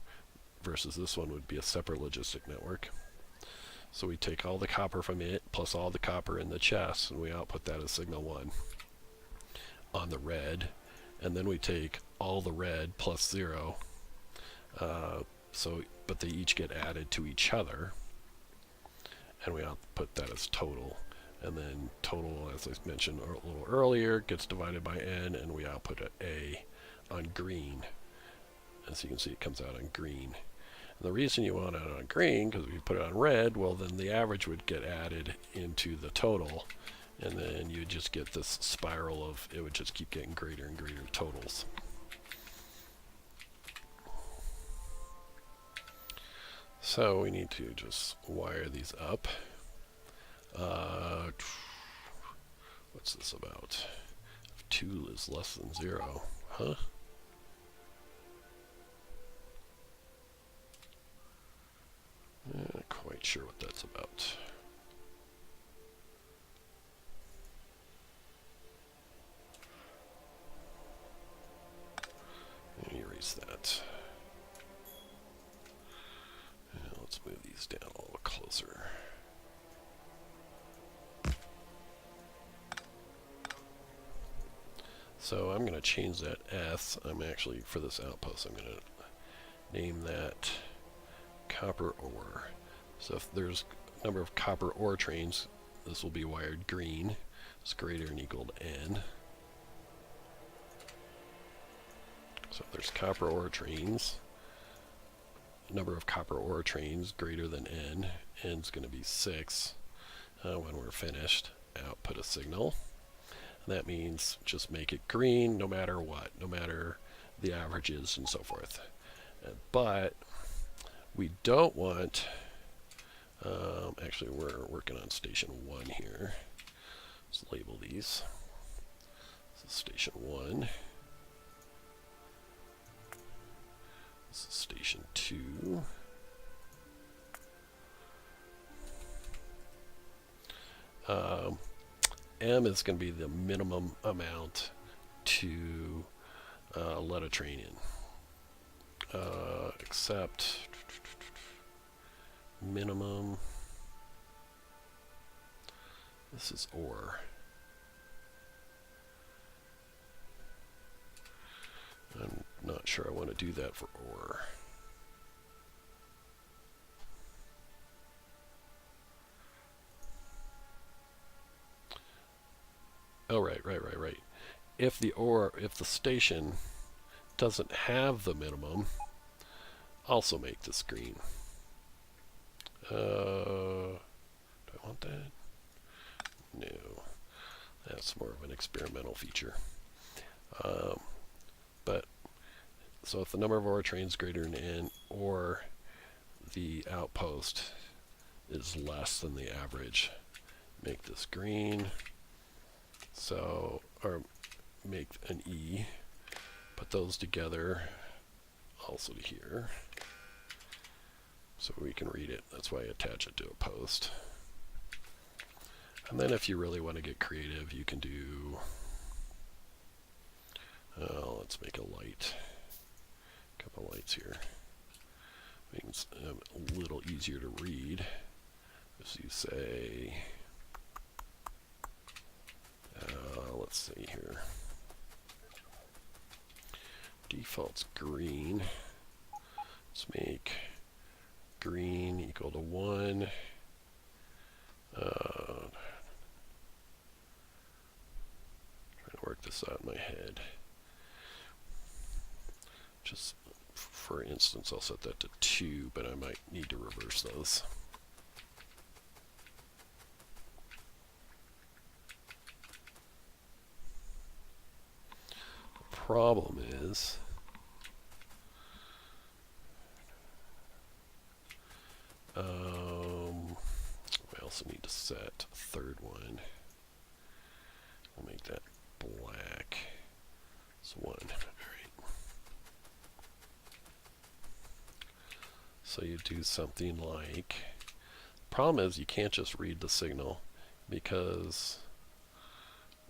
versus this one would be a separate logistic network. So we take all the copper from it plus all the copper in the chest, and we output that as signal 1 on the red. And then we take all the red plus 0. But they each get added to each other, and we output that as total. And then total, as I mentioned a little earlier, gets divided by n, and we output an A on green. As you can see, it comes out on green. And the reason you want it on green, because if you put it on red, well, then the average would get added into the total, and then you just get this spiral of, it would just keep getting greater and greater totals. So we need to just wire these up. What's this about? If 2 is less than 0. Huh? Not quite sure what that's about. Let me erase that. And let's move these down a little closer. So I'm going to change that S. I'm actually, for this outpost, I'm going to name that copper ore. So if there's a number of copper ore trains, this will be wired green. It's greater than or equal to N. So if there's copper ore trains, number of copper ore trains greater than N, N's going to be 6 when we're finished. Output a signal. And that means just make it green no matter what, no matter the averages and so forth. But we don't want, actually we're working on station 1 here. Let's label these. This is station 1. This is station 2. M is going to be the minimum amount to let a train in. Except minimum. This is ore. I'm not sure I want to do that for ore. Oh, right. If the station doesn't have the minimum, also make this green. Do I want that? No. That's more of an experimental feature. But so if the number of ore trains greater than N, or the outpost is less than the average, make this green. So, or make an E, put those together also to here, so we can read it. That's why I attach it to a post. And then if you really want to get creative, you can do, let's make a light, a couple lights here. Makes it a little easier to read. As you say, let's see here. Default's green. Let's make green equal to 1. Trying to work this out in my head. Just for instance, I'll set that to 2, but I might need to reverse those. Problem is we also need to set a third one. We'll make that black. It's 1. All right. So you do something like, problem is you can't just read the signal, because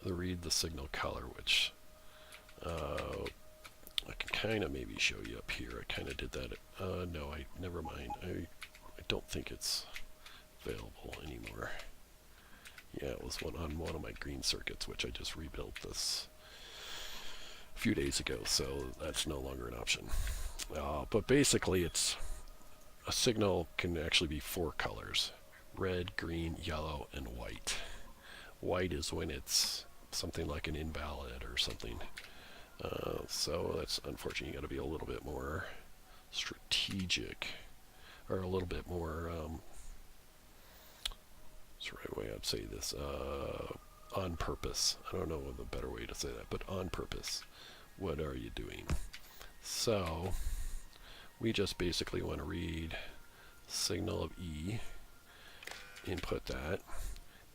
read the signal color, which I can kind of maybe show you up here. I kind of did that. No, never mind. I don't think it's available anymore. Yeah, it was on one of my green circuits, which I just rebuilt this a few days ago, so that's no longer an option. But basically, it's a signal can actually be 4 colors: red, green, yellow, and white. White is when it's something like an invalid or something. So that's unfortunate. You got to be a little bit more strategic, or a little bit more. That's the right way I'd say this. On purpose. I don't know the better way to say that, but on purpose. What are you doing? So we just basically want to read signal of E, input that.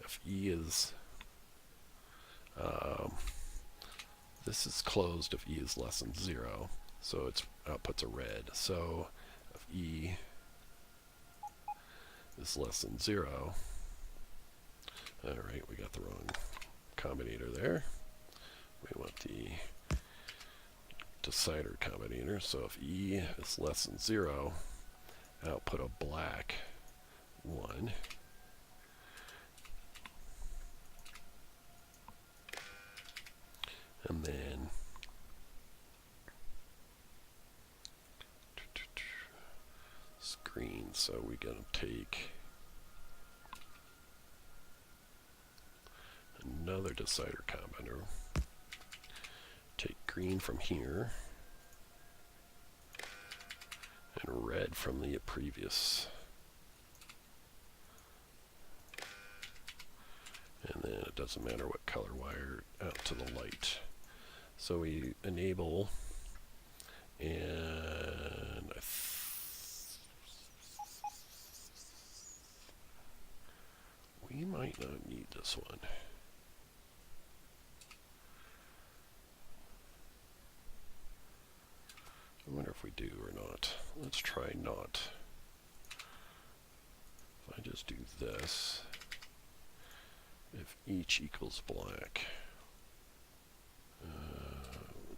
If E is, this is closed if E is less than 0, so its output's a red. So if E is less than 0, alright, we got the wrong combinator there. We want the decider combinator, so if E is less than 0, output a black 1. And then screen, so we're going to take another decider combinator, take green from here, and red from the previous. And then it doesn't matter what color wire out to the light. So we enable, and we might not need this one. I wonder if we do or not. Let's try not. If I just do this, if each equals black,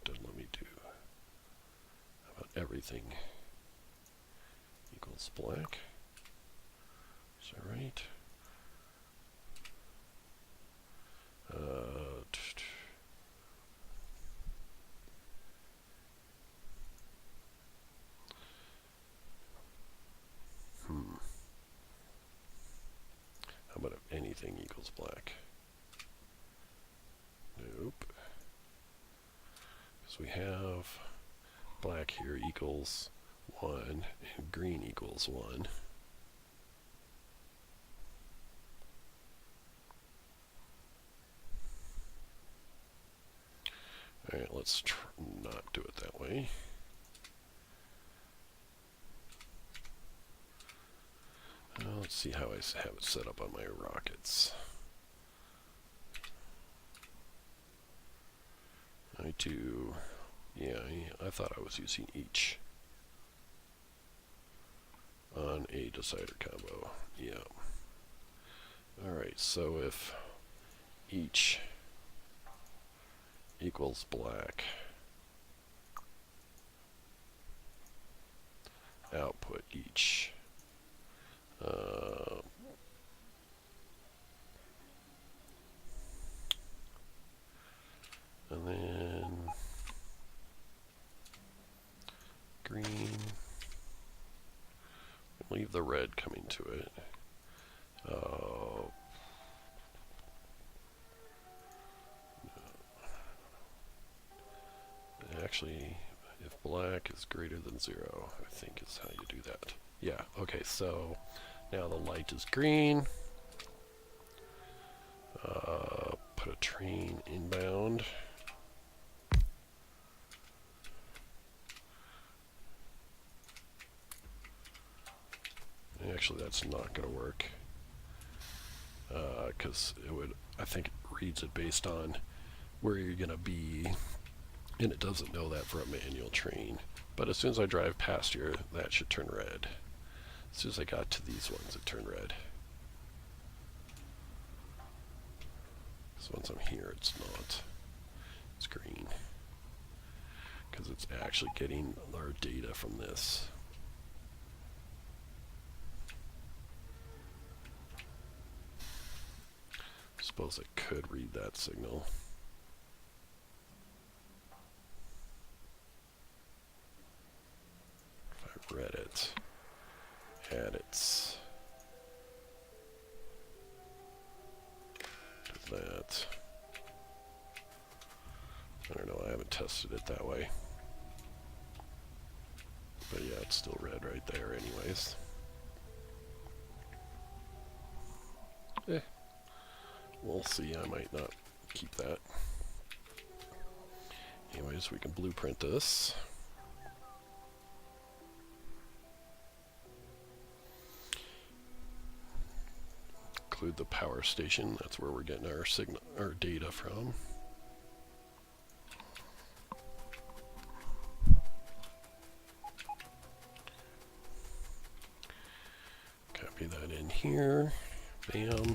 doesn't let me do. How about everything equals black? Is that right? How about if anything equals black? Nope. Because we have black here equals 1 and green equals 1. Alright, let's not do it that way. Let's see how I have it set up on my rockets. I do, yeah, I thought I was using each on a decider combo. Yeah. Alright, so if each equals black, output each. And then green, leave the red coming to it. Actually, if black is greater than 0, I think is how you do that. Yeah, okay, so now the light is green. Put a train inbound. Actually, that's not going to work. Because it would, I think it reads it based on where you're going to be, and it doesn't know that for a manual train. But as soon as I drive past here, that should turn red. As soon as I got to these ones, it turned red. So once I'm here, it's not. It's green. Because it's actually getting our data from this. I suppose it could read that signal. If I read it, add its to that. I don't know, I haven't tested it that way. But yeah, it's still red right there anyways. We'll see, I might not keep that. Anyways, we can blueprint this. include the power station. That's where we're getting our data from. Copy that in here. Bam.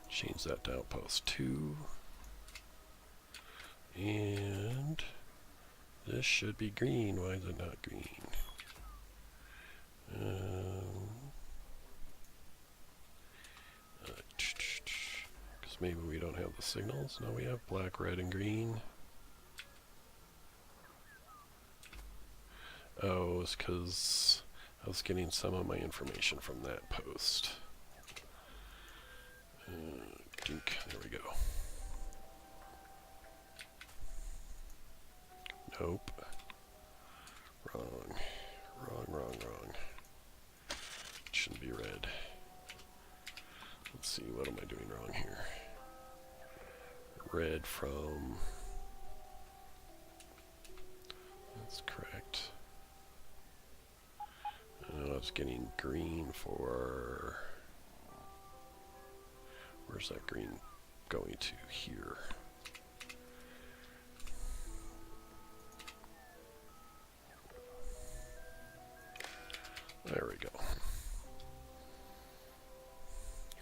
Change that to outpost 2. And this should be green. Why is it not green? Because maybe we don't have the signals. No, we have black, red, and green. Oh, it's because I was getting some of my information from that post. There we go. Nope. Wrong. It shouldn't be red. Let's see, what am I doing wrong here? Red from... That's correct. I was getting green for... Where's that green going to? Here. There we go.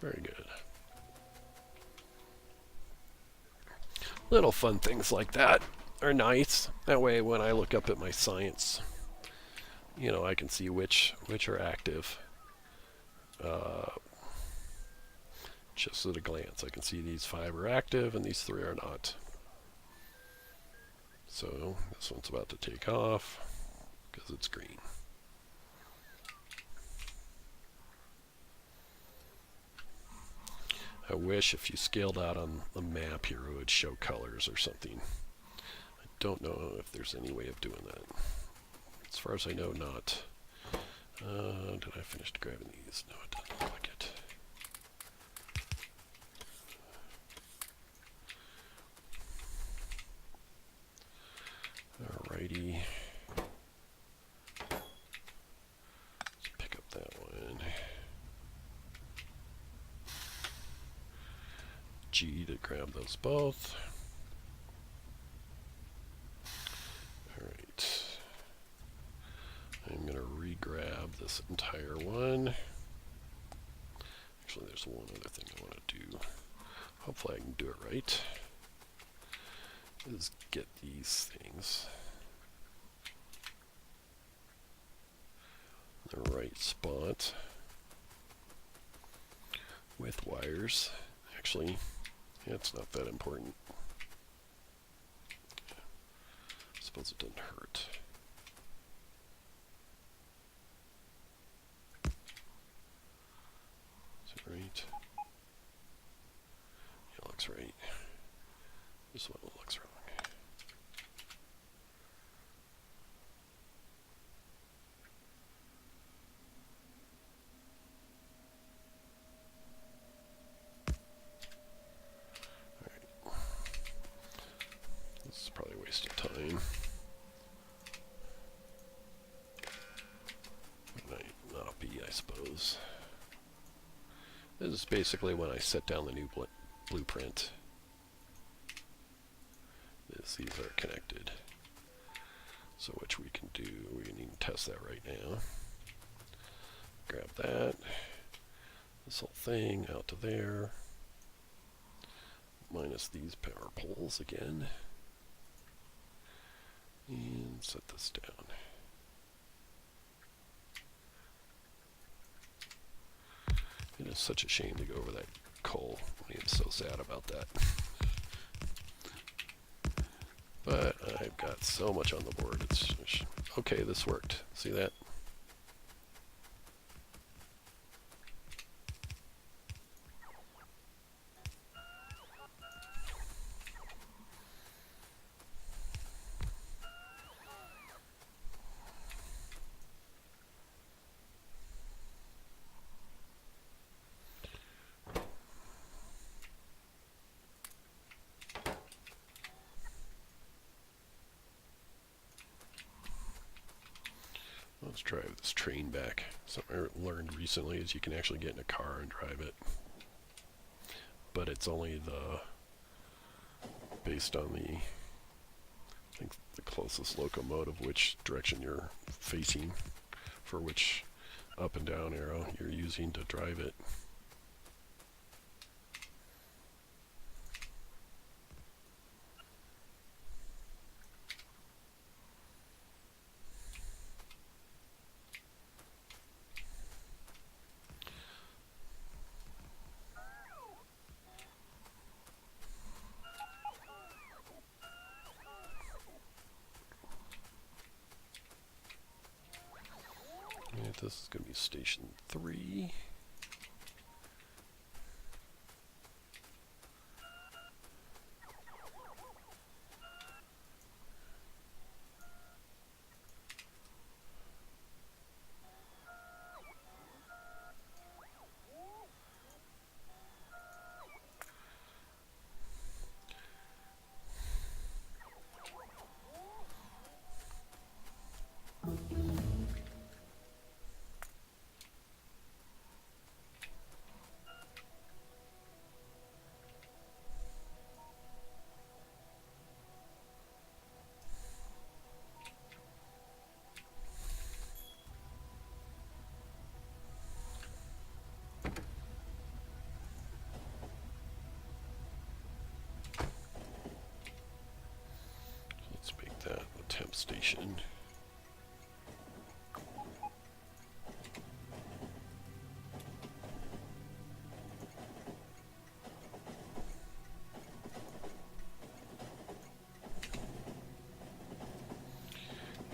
Very good. Little fun things like that are nice. That way when I look up at my science, you know, I can see which are active. Just at a glance, I can see these 5 are active and these 3 are not. So this one's about to take off because it's green. I wish if you scaled out on the map here, it would show colors or something. I don't know if there's any way of doing that. As far as I know, not. Did I finish grabbing these? No, it doesn't look like it. Alrighty. Let's pick up that one. G to grab those both. Alright. I'm going to re-grab this entire one. Actually, there's one other thing I want to do. Hopefully I can do it right. Is get these things in the right spot with wires. Actually, yeah, it's not that important. I suppose it doesn't hurt. Is it right? Yeah, it looks right. This one looks wrong. This is probably a waste of time. Not be, I suppose. This is basically when I set down the new blueprint. These are connected. So which we can do, we need to test that right now. Grab that. This whole thing out to there. Minus these power poles again. And set this down. It is such a shame to go over that coal. I am so sad about that. But I've got so much on the board. It's okay, this worked. See that? Let's drive this train back. Something I learned recently is you can actually get in a car and drive it. But it's only based on I think the closest locomotive, which direction you're facing, for which up and down arrow you're using to drive it. And this is going to be station 3. Let's make that a temp station.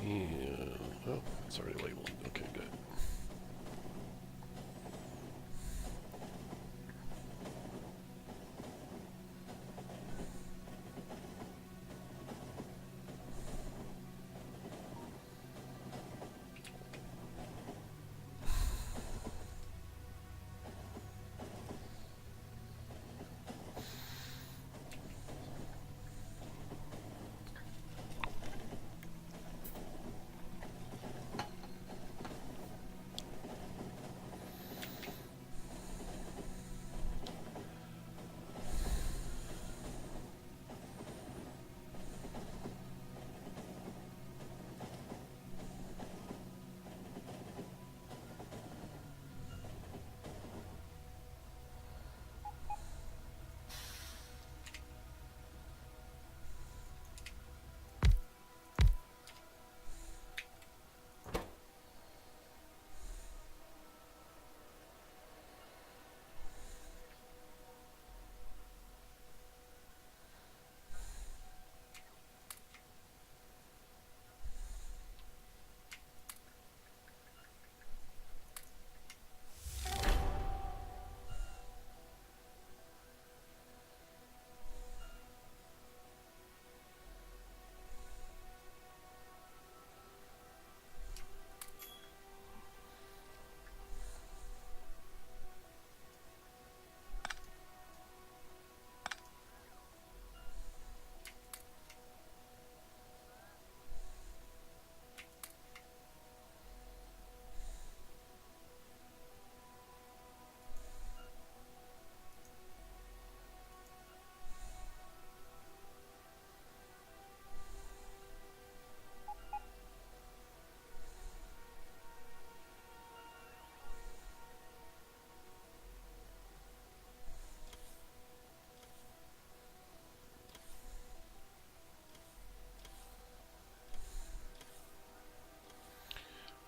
And, oh, it's already labeled. Okay, good.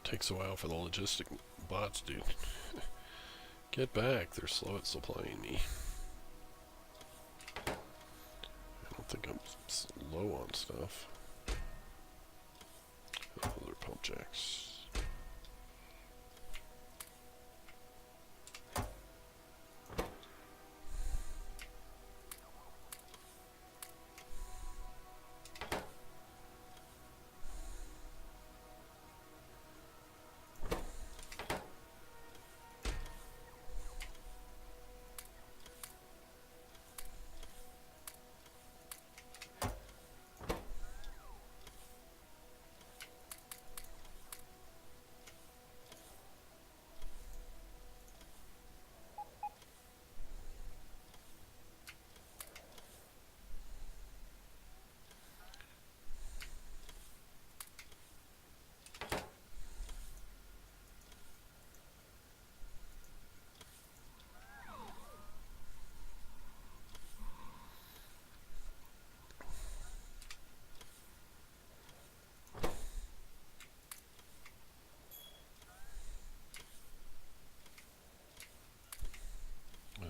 Takes a while for the logistic bots, dude. Get back, they're slow at supplying me. I don't think I'm slow on stuff. Oh, those are pump jacks.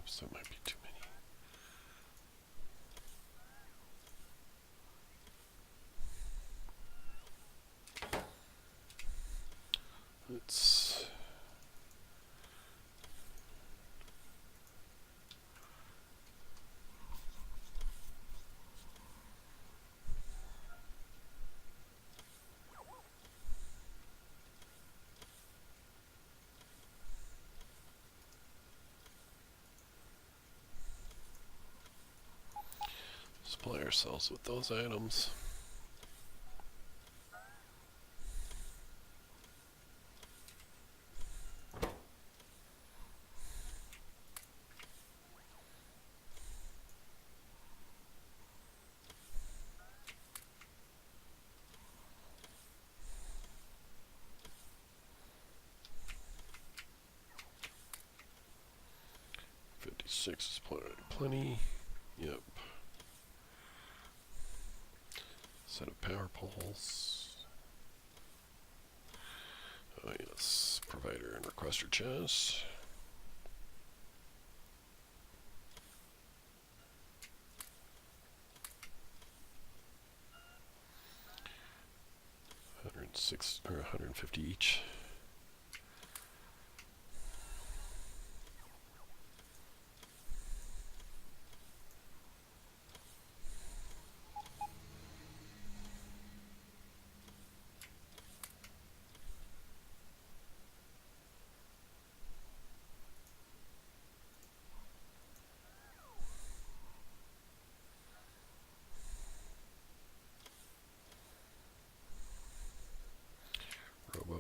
Oops, that might be too many. Let's supply ourselves with those items. Six is plenty. Yep. Set of power poles. Oh yes, provider and requester chest. $106 or $150 each.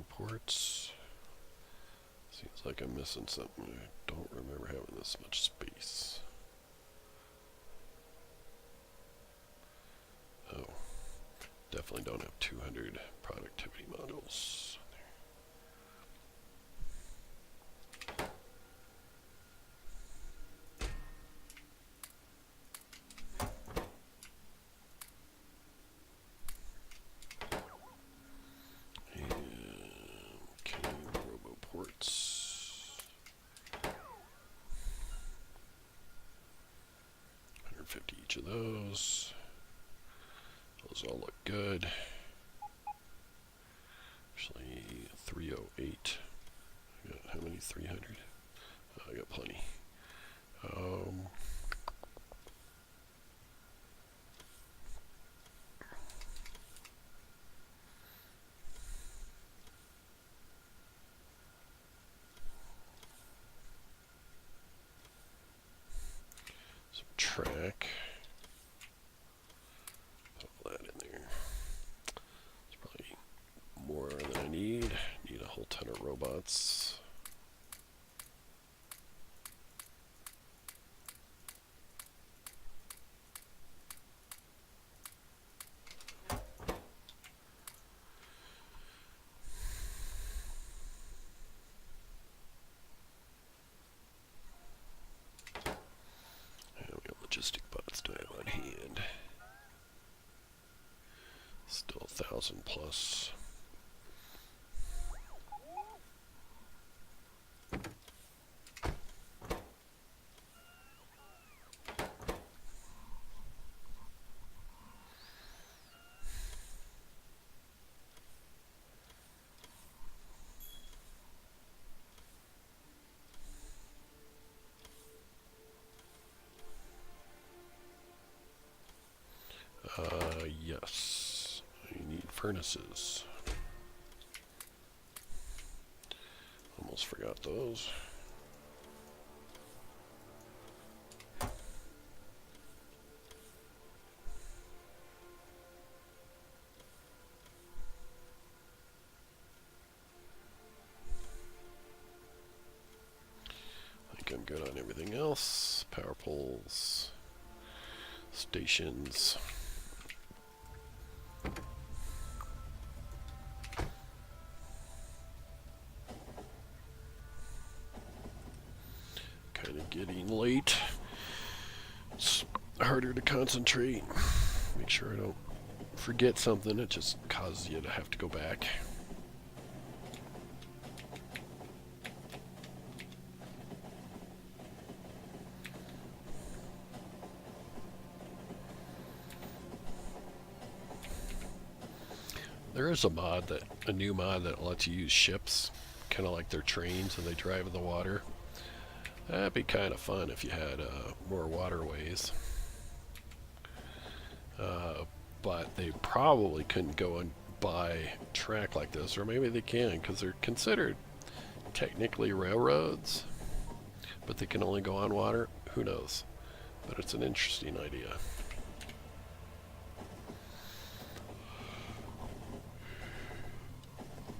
Ports. Seems like I'm missing something. I don't remember having this much space. Oh, definitely don't have 200 productivity modules. Ports. 150 each of those. Those all look good. Actually, 308. I got how many? 300? I got plenty. Track. Put all that in there. It's probably more than I need. Need a whole ton of robots. Logistic bots do I have on hand? Still 1,000 plus. Yes. I need furnaces. Almost forgot those. I think I'm good on everything else. Power poles, stations. Kind of getting late. It's harder to concentrate. Make sure I don't forget something. It just causes you to have to go back. There is a new mod that lets you use ships, kind of like their trains, and they drive in the water. That'd be kind of fun if you had more waterways. But they probably couldn't go and buy a track like this, or maybe they can, because they're considered technically railroads, but they can only go on water. Who knows? But it's an interesting idea.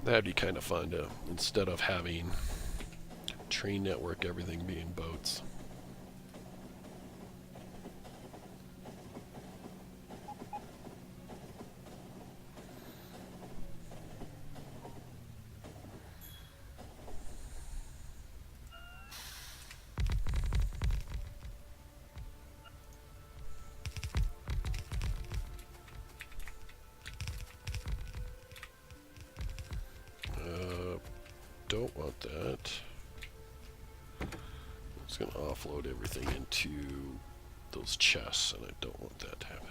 That'd be kind of fun to, instead of having train network, everything being boats. Don't want that. I'm just going to offload everything into those chests, and I don't want that to happen.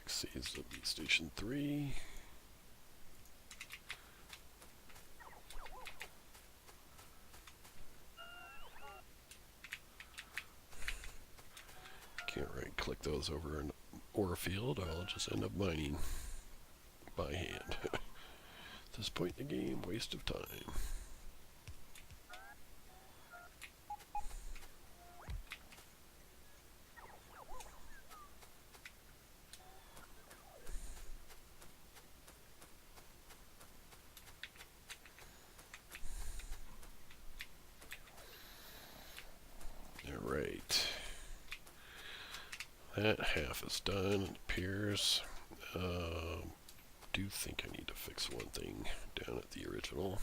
CSW Station 3. Can't right click those over an ore field. I'll just end up mining by hand. At this point in the game, waste of time. Alright. That half is done, it appears. Do think I need to fix one thing down at the original.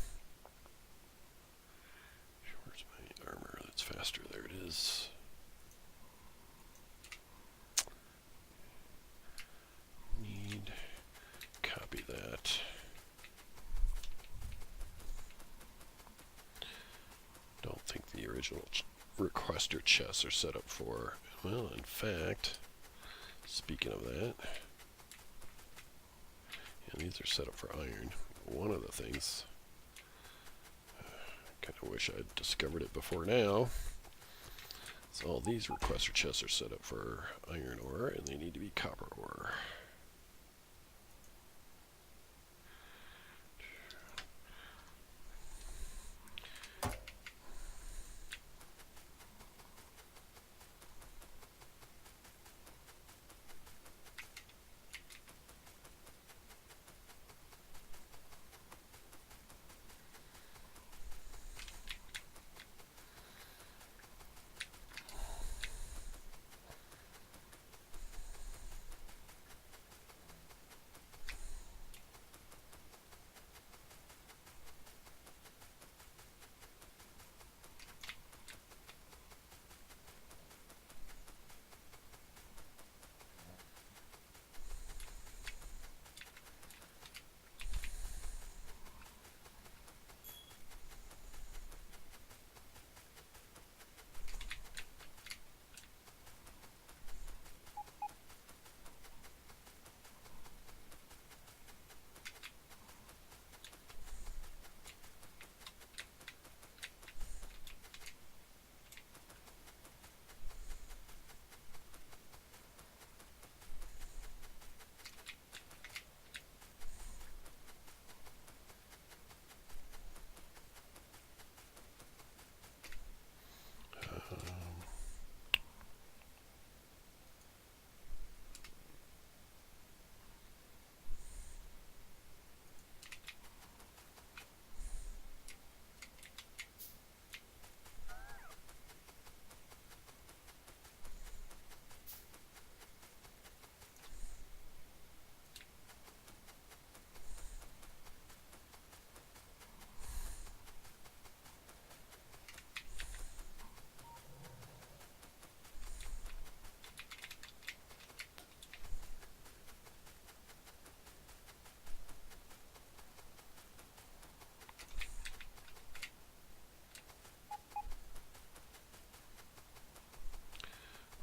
Where's my armor? That's faster. There it is. Need copy that. Don't think the original requester chests are set up for. Well, in fact, speaking of that, yeah, these are set up for iron. One of the things, kind of wish I'd discovered it before now. So all these requester chests are set up for iron ore, and they need to be copper ore.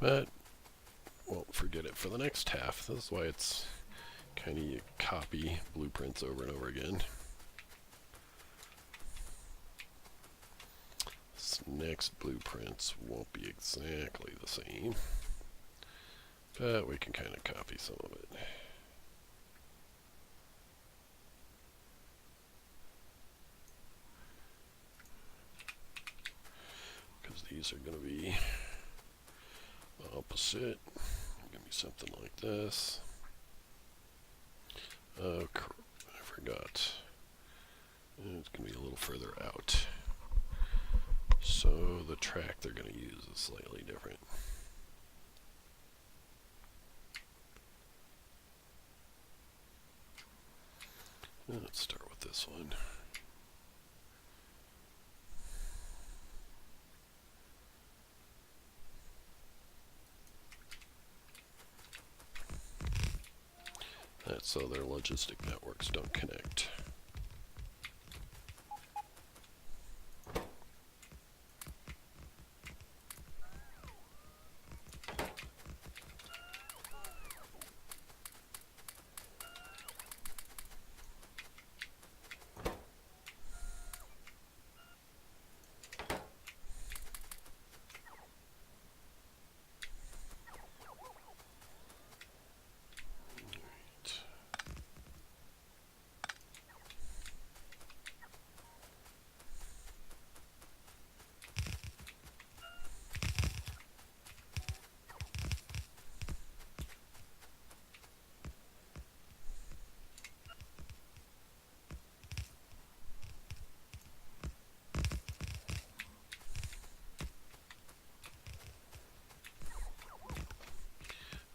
But won't forget it for the next half. This is why it's kind of you copy blueprints over and over again. This next blueprints won't be exactly the same, but we can kind of copy some of it. Because these are going to be opposite. Going to be something like this. Oh, I forgot. It's going to be a little further out. So the track they're going to use is slightly different. Let's start with this one. That's so their logistic networks don't connect.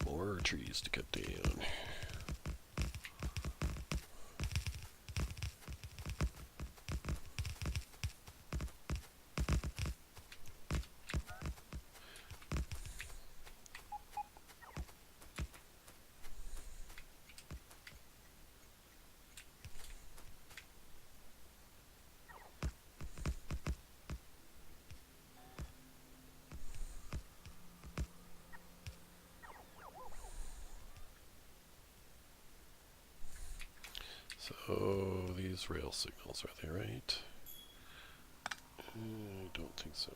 More trees to cut down. So these rail signals, are they right? I don't think so.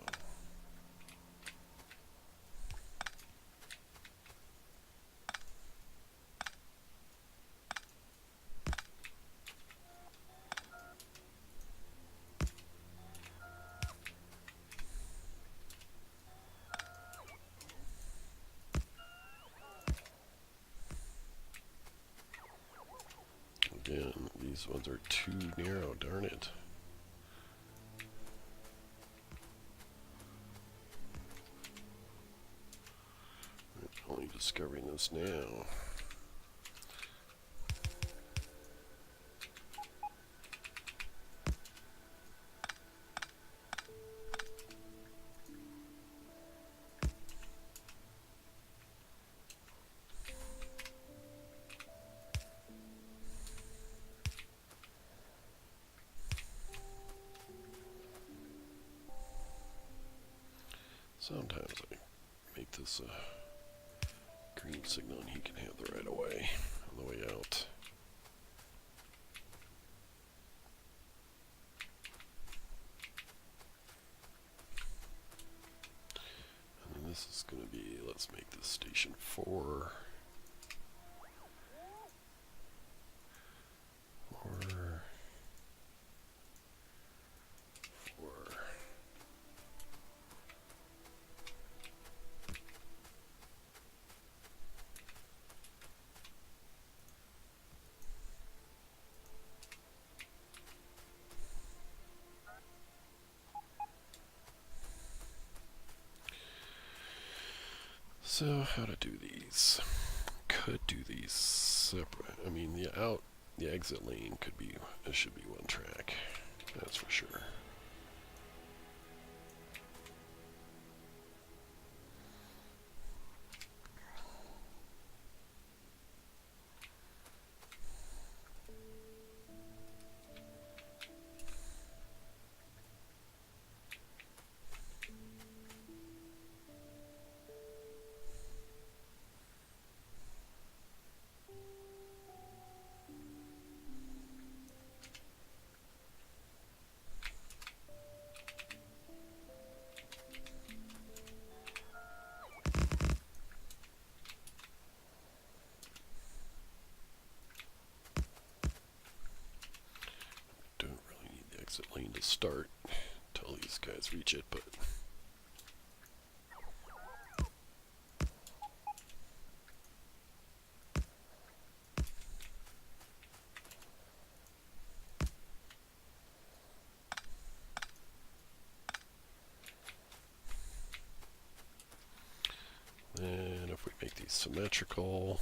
Again, these ones are too narrow, darn it. I'm only discovering this now. Sometimes I make this a green signal and he can have the right of way on the way out. And then this is going to be, let's make this station 4. So how to do these? Could do these separate. I mean, the exit lane could be, it should be one track. That's for sure. to start until these guys reach it, but then if we make these symmetrical,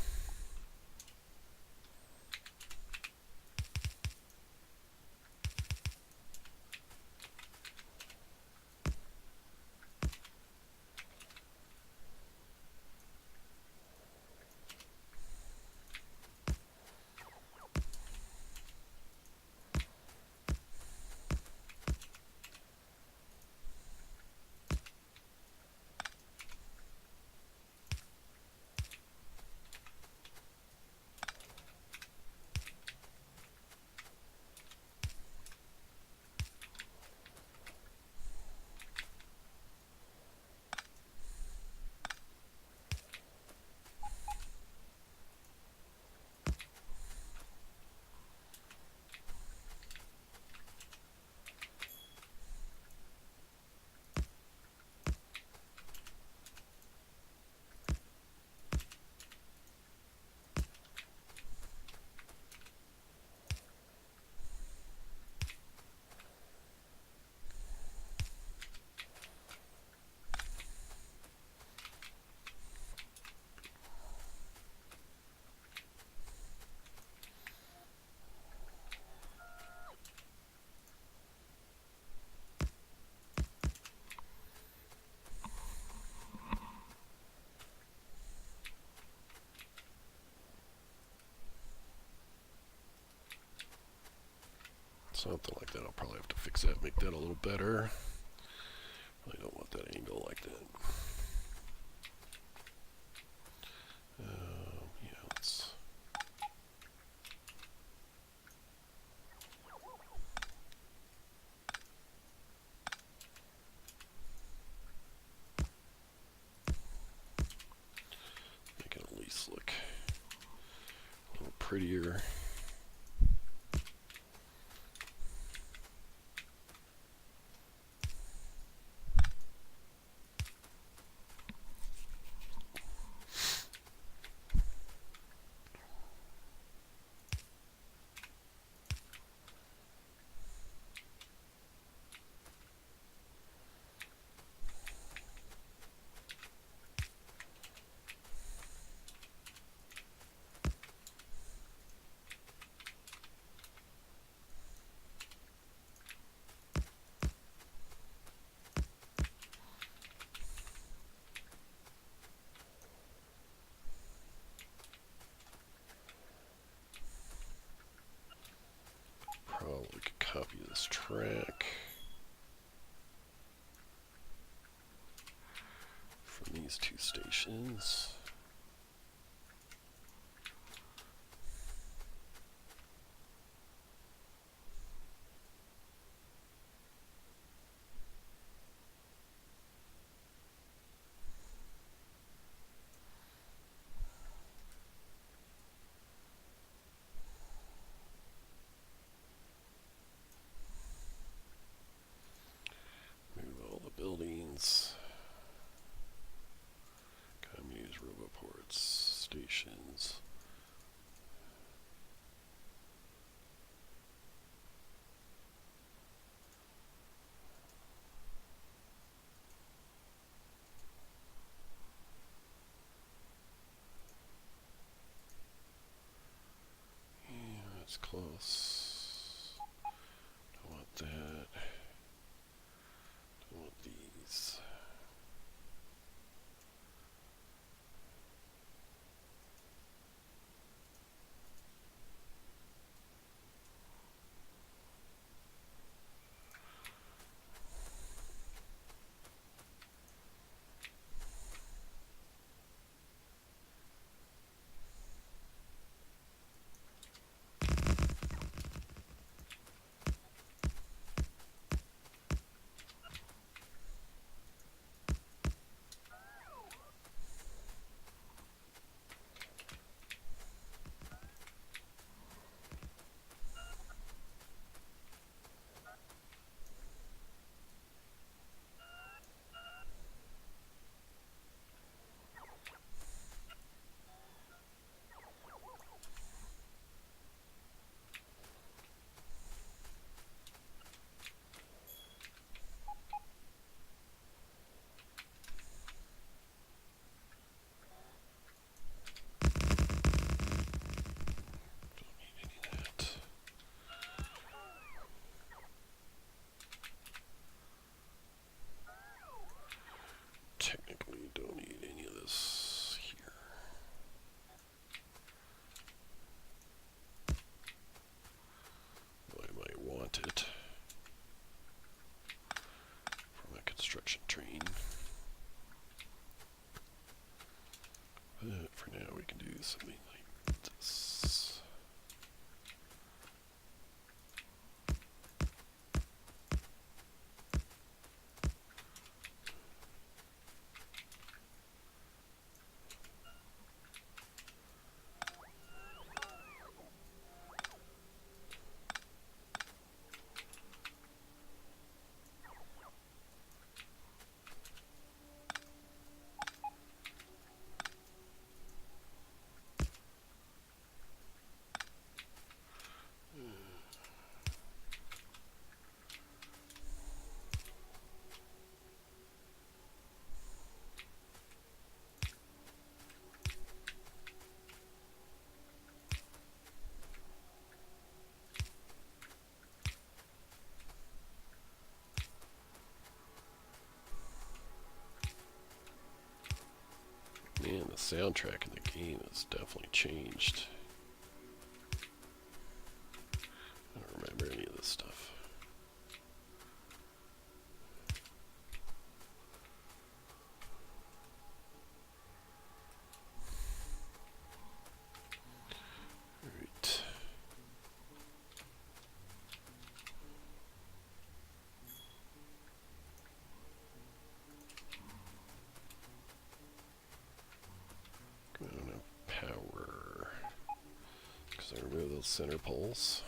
something like that. I'll probably have to fix that, make that a little better. I don't want that angle like that. Yeah, let's. Make it at least look a little prettier. Probably could copy this track from these two stations. Buildings, communes, roboports, stations. Yeah, that's close. Don't want that. Don't want these. technically don't need any of this here. Though I might want it for my construction train. But for now we can do something like this. Man, the soundtrack in the game has definitely changed. I don't remember any of this stuff. Alright. I don't have power because I removed those center poles.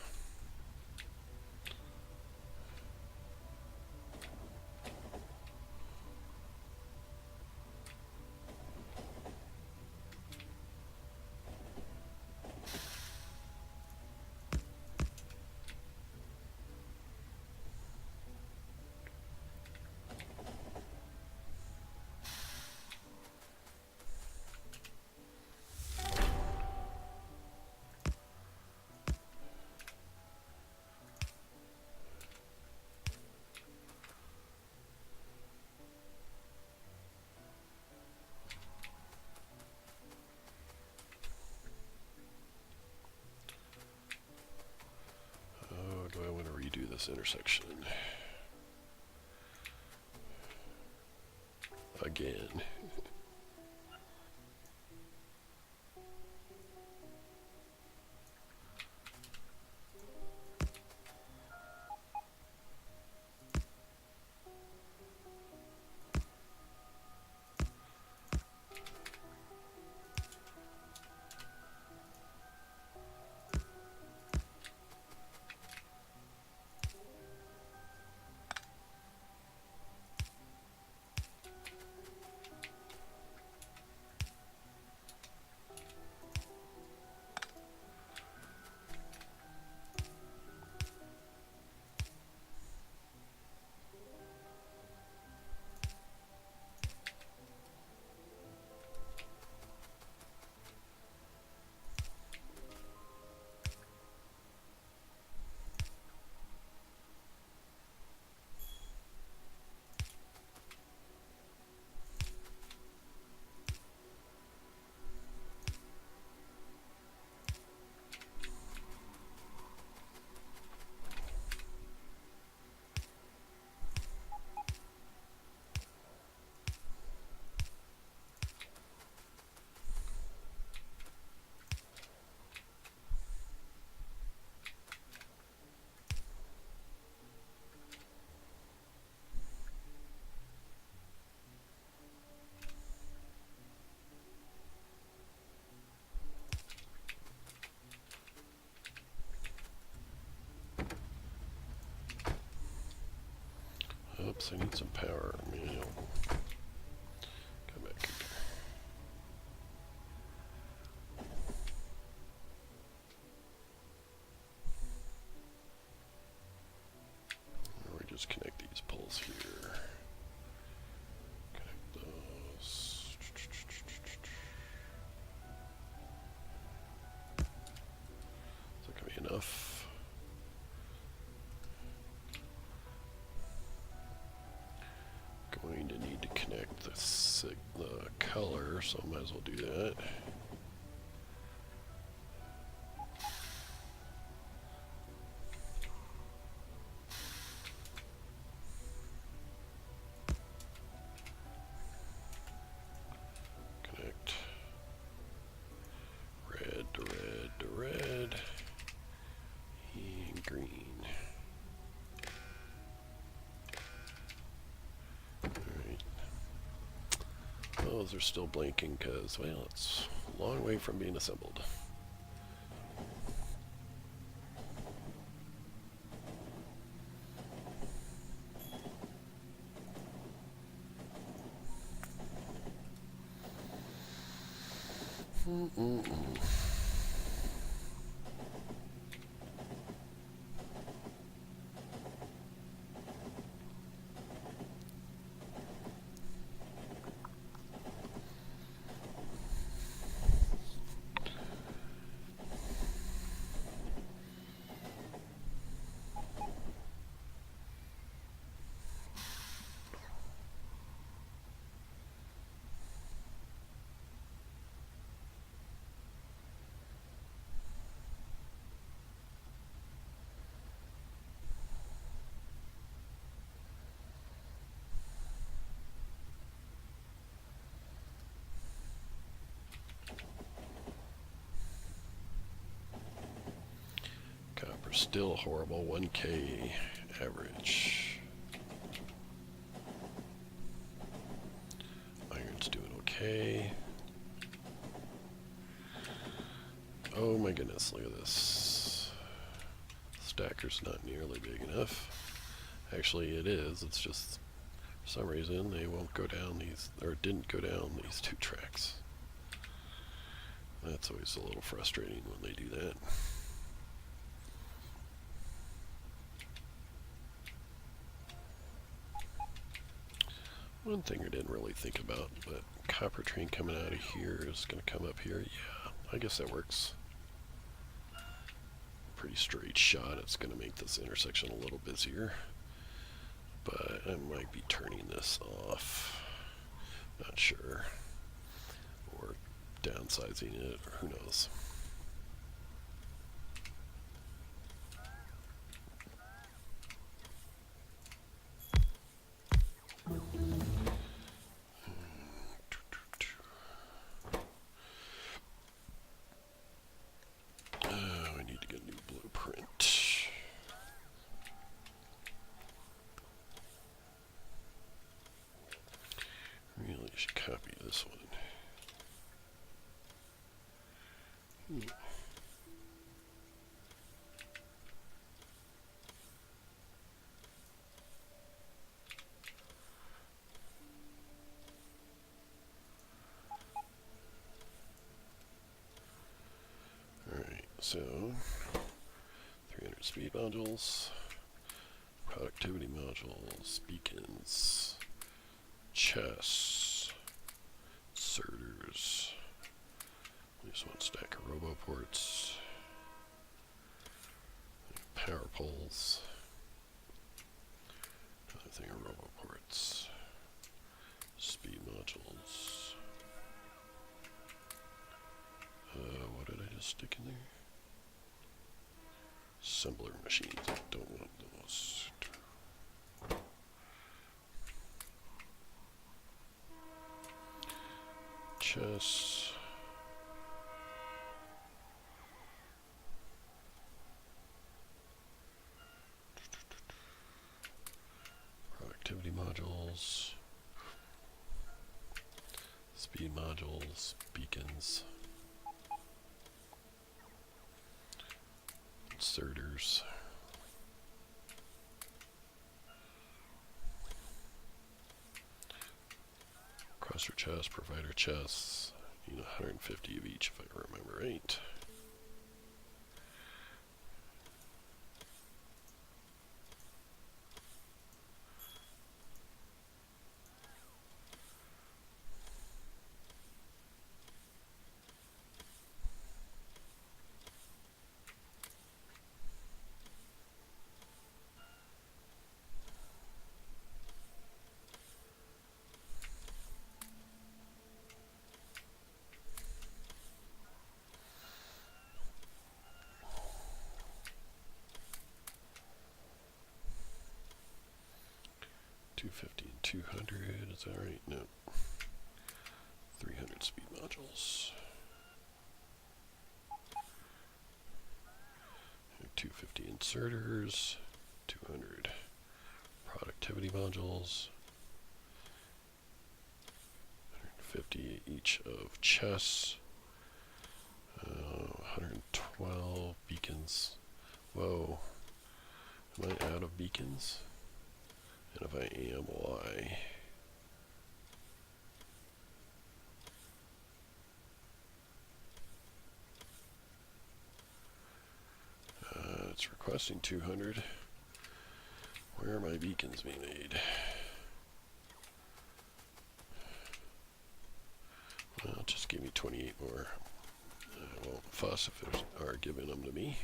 Do I want to redo this intersection again? Oops, I need some power. Manual. Come back. Or we just connect these poles here. Connect those. Is that gonna be enough? Going to need to connect the color, so I might as well do that. Connect red to red to red and green. Those are still blinking because, well, it's a long way from being assembled. Copper still horrible, 1K average. Iron's doing okay. Oh my goodness, look at this. Stacker's not nearly big enough. Actually it is, it's just for some reason they won't go down these, or didn't go down these 2 tracks. That's always a little frustrating when they do that. One thing I didn't really think about, but copper train coming out of here is going to come up here. Yeah, I guess that works. Pretty straight shot. It's going to make this intersection a little busier. But I might be turning this off. Not sure. Or downsizing it, or who knows. Copy this one. Alright, so 300 speed modules, productivity modules, beacons, chests, inserters, just one stack of robo ports, power poles, another thing of robo ports, speed modules. What did I just stick in there? Assembler machines. I don't want those. Chests. Productivity modules. Speed modules. Beacons. Inserters. Crosser chest, provider chests. You know, 150 of each if I remember right. 250 and 200, is that right? No. 300 speed modules. 250 inserters, 200 productivity modules, 150 each of chess, 112 beacons. Whoa, am I out of beacons? And if I am, why? It's requesting 200. Where are my beacons being made? Well, just give me 28 more. I won't fuss if they are giving them to me.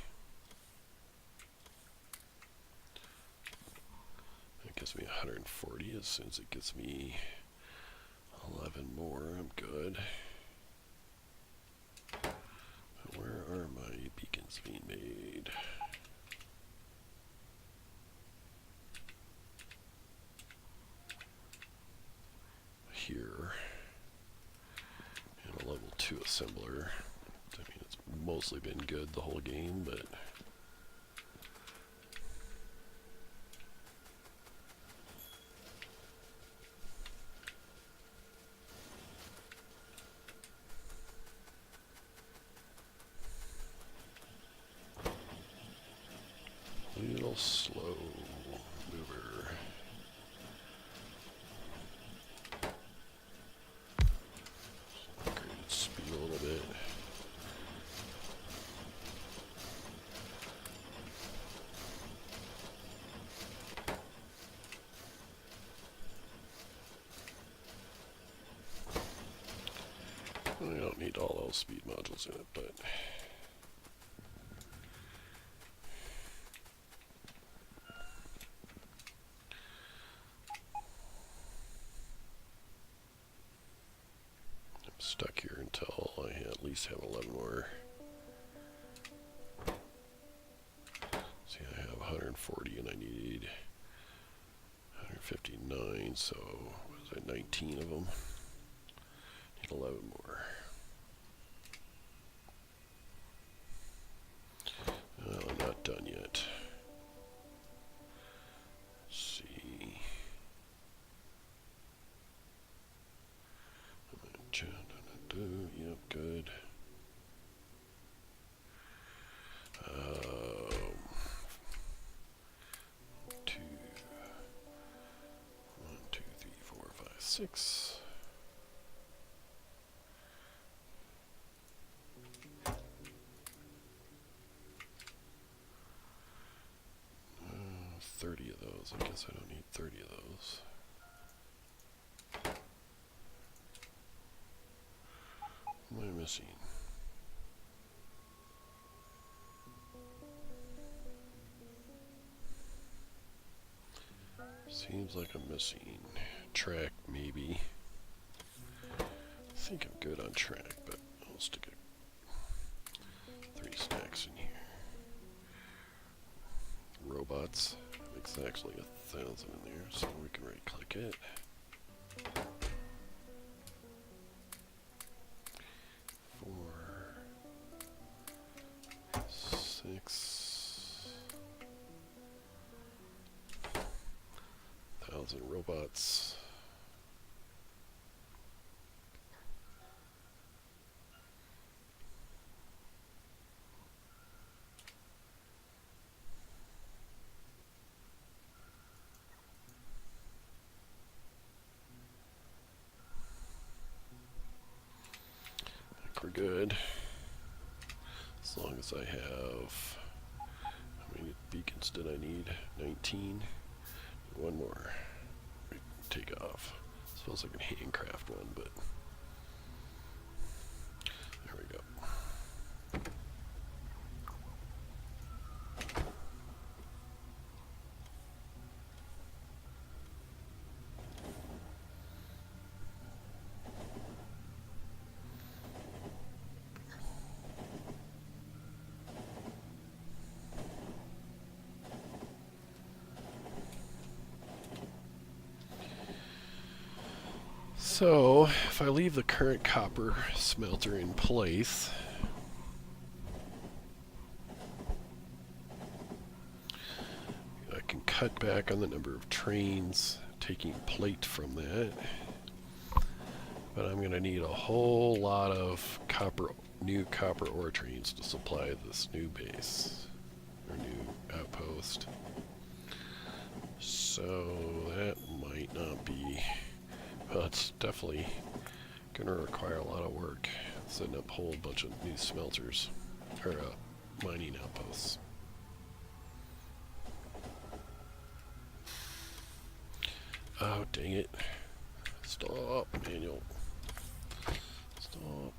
It gives me 140. As soon as it gives me 11 more, I'm good. Where are my beacons being made? Here. And a level 2 assembler. I mean, it's mostly been good the whole game, but little slow mover. Upgrade its speed a little bit. I don't need all those speed modules in it, but I'm stuck here until I at least have 11 more. See, I have 140 and I need 159, so what is that, 19 of them? Need 11 more. I'm not done yet. Let's see. Yep, good. 2, 1, 2, 3, 4, 5, 6. Uh, 30 of those. I guess I don't need 30 of those. What am I missing? Seems like I'm missing track, maybe. I think I'm good on track, but I'll stick 3 stacks in here. Robots. Makes actually 1,000 in there, so we can right click it. 4, 6, 1,000 robots. We're good. As long as I have, how many beacons did I need? 19. One more. Take off. Suppose I can handcraft one, but there we go. So if I leave the current copper smelter in place, I can cut back on the number of trains taking plate from that. But I'm going to need a whole lot of new copper ore trains to supply this new base, or new outpost. So that might not be, well, it's definitely going to require a lot of work, setting up a whole bunch of new smelters, or mining outposts. Oh, dang it. Stop, manual. Stop.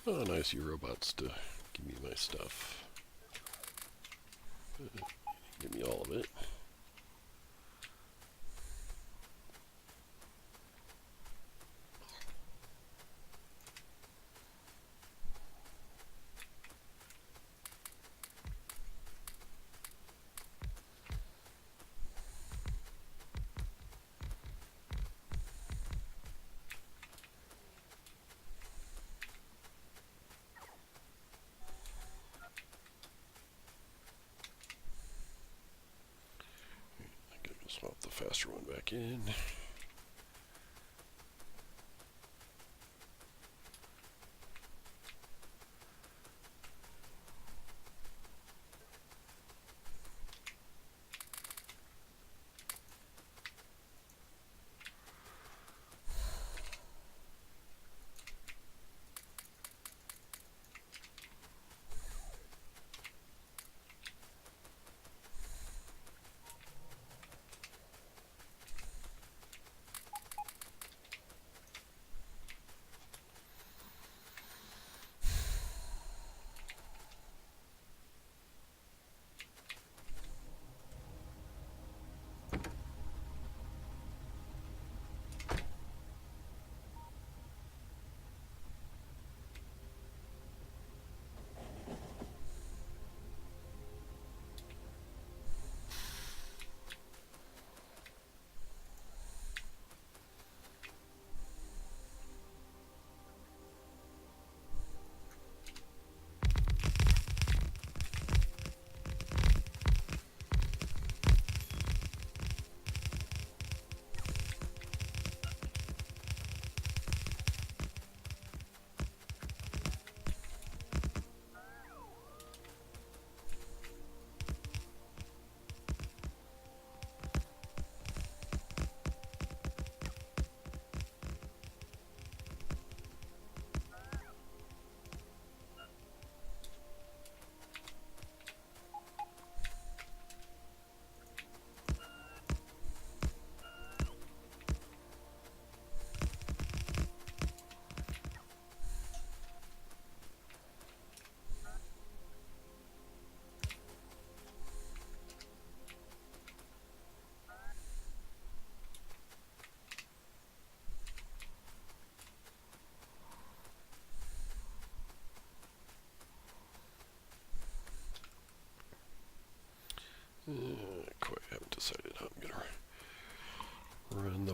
Oh, nice, you robots to give me my stuff. Give me all of it. Swap the faster one back in.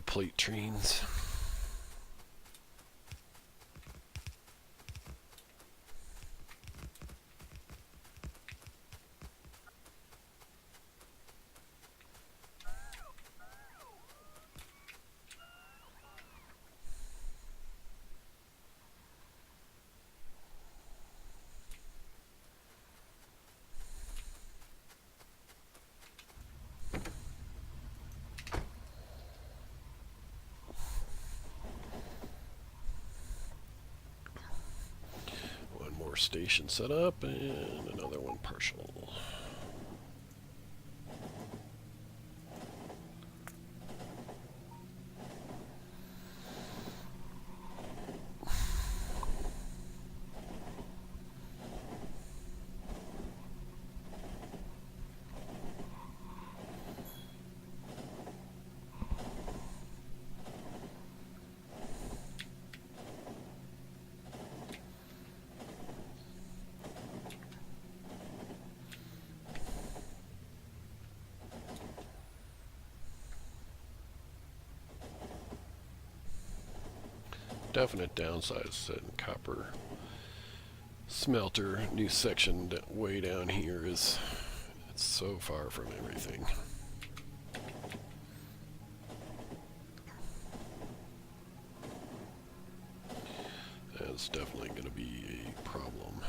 the plate trains. Station set up and another one partial. Definite downsides in copper smelter new section way down here is it's so far from everything. That's definitely going to be a problem.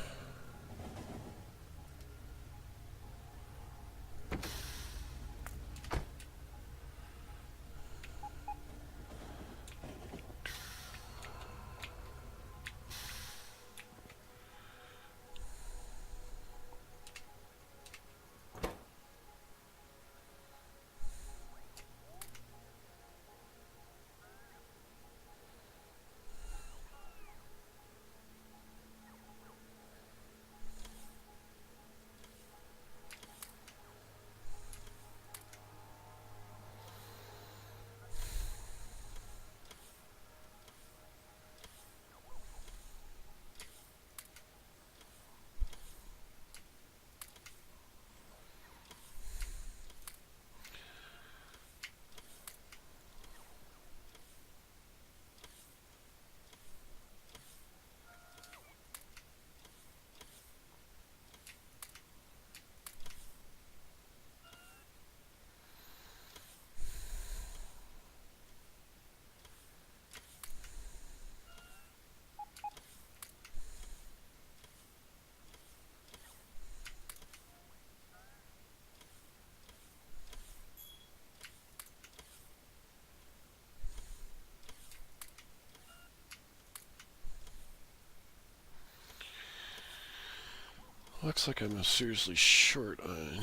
Looks like I'm seriously short on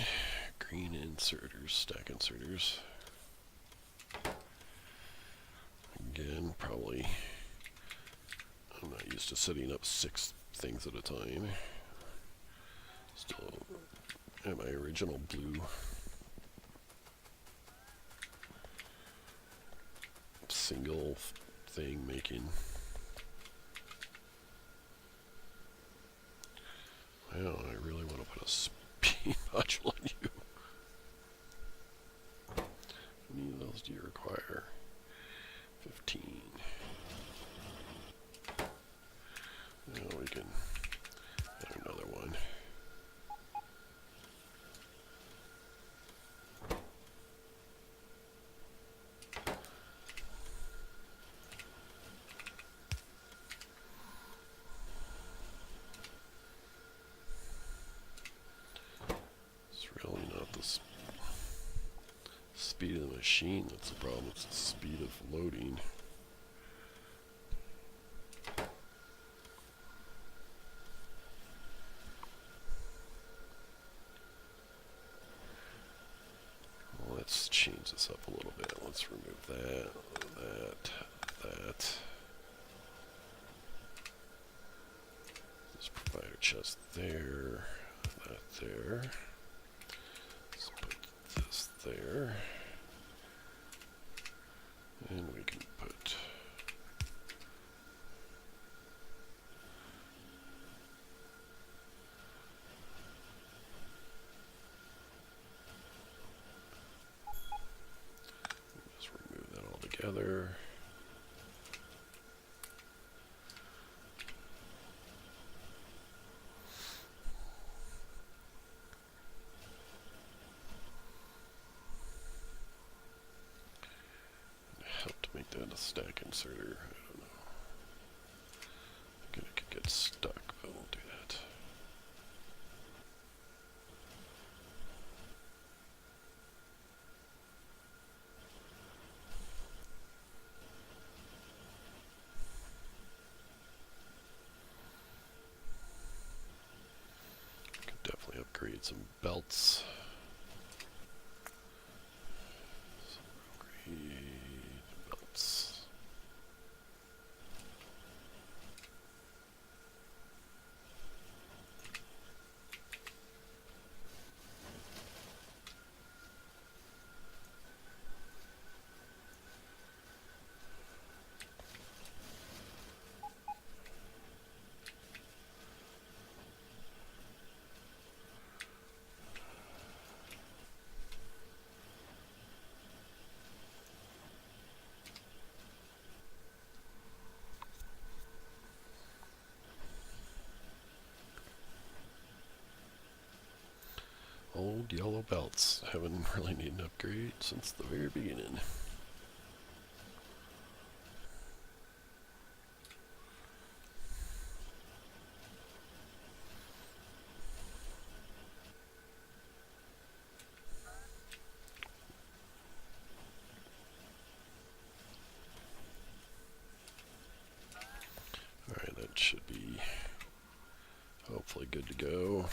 green inserters, stack inserters. Again, probably I'm not used to setting up 6 things at a time. Still at my original blue single thing making. Well, I really want to put a speed module on you. How many of those do you require? 15. Now we can add another one. Really not the speed of the machine that's the problem, it's the speed of loading. Well, let's change this up a little bit. Let's remove that. This provider chest there, that there. Let's put this there. And we can put just remove that altogether. other. How to make that a stack inserter? I don't know. I think it could get stuck, but we'll do that. Could definitely upgrade some belts. Belts. Old yellow belts. Haven't really needed an upgrade since the very beginning. Alright, that should be hopefully good to go.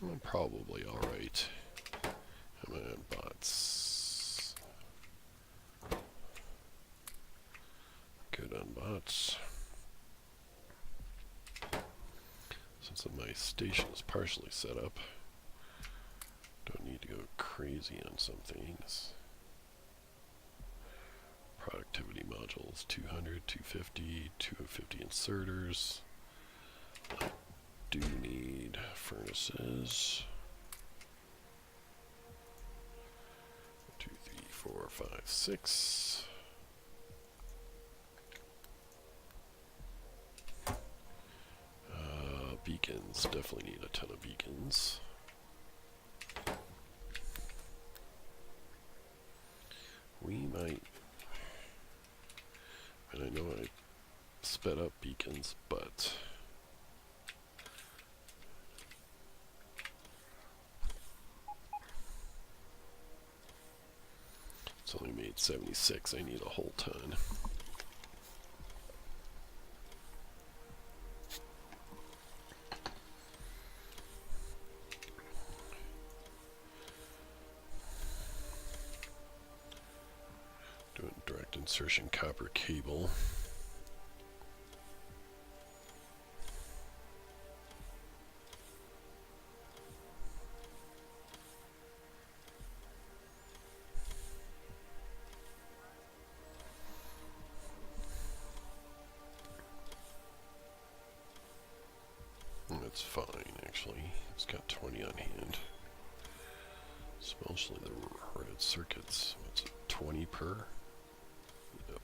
I'm probably alright. I'm gonna add bots. Good on bots. Since my station is partially set up, don't need to go crazy on some things. Productivity modules, 200, 250, 250 inserters. I do need furnaces. 2, 3, 4, 5, 6. Beacons, definitely need a ton of beacons. We might, and I know I sped up beacons, but it's only made 76, I need a whole ton. Doing direct insertion copper cable. That's fine, actually. It's got 20 on hand. It's mostly the red circuits. What's it, 20 per? Yep.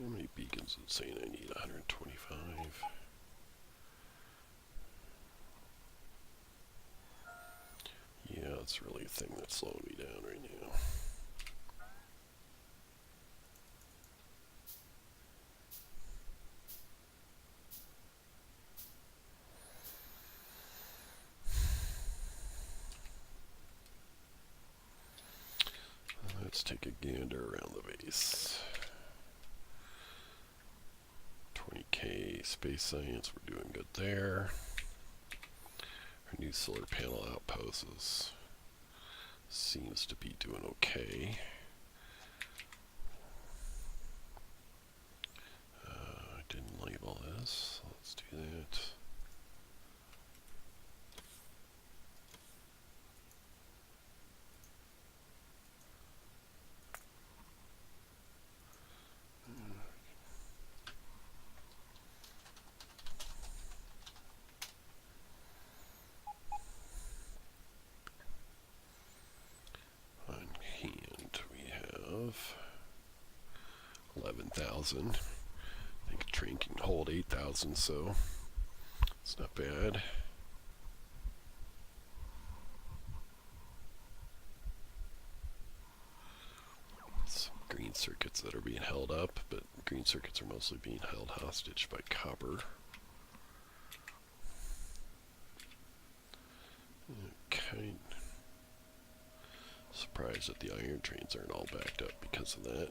How many beacons is it saying I need? 125. Yeah, it's really a thing that's slowing me down right now. Let's take a gander around the base. 20K space science, we're doing good there. Our new solar panel outposts seems to be doing okay. I didn't label this, so let's do that. On hand, we have 11,000. I think a train can hold 8,000, so it's not bad. Some green circuits that are being held up, but green circuits are mostly being held hostage by copper. Okay. Surprised that the iron trains aren't all backed up because of that.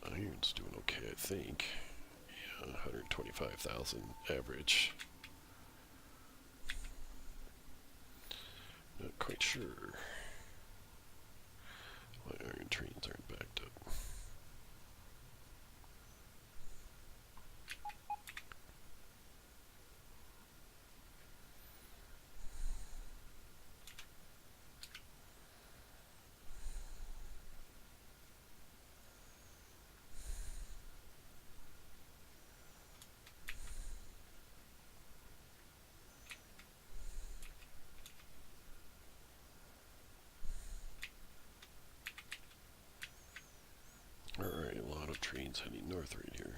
Iron's doing okay, I think. Yeah, 125,000 average. Not quite sure why iron trains aren't backed up. Alright, a lot of trains heading north right here.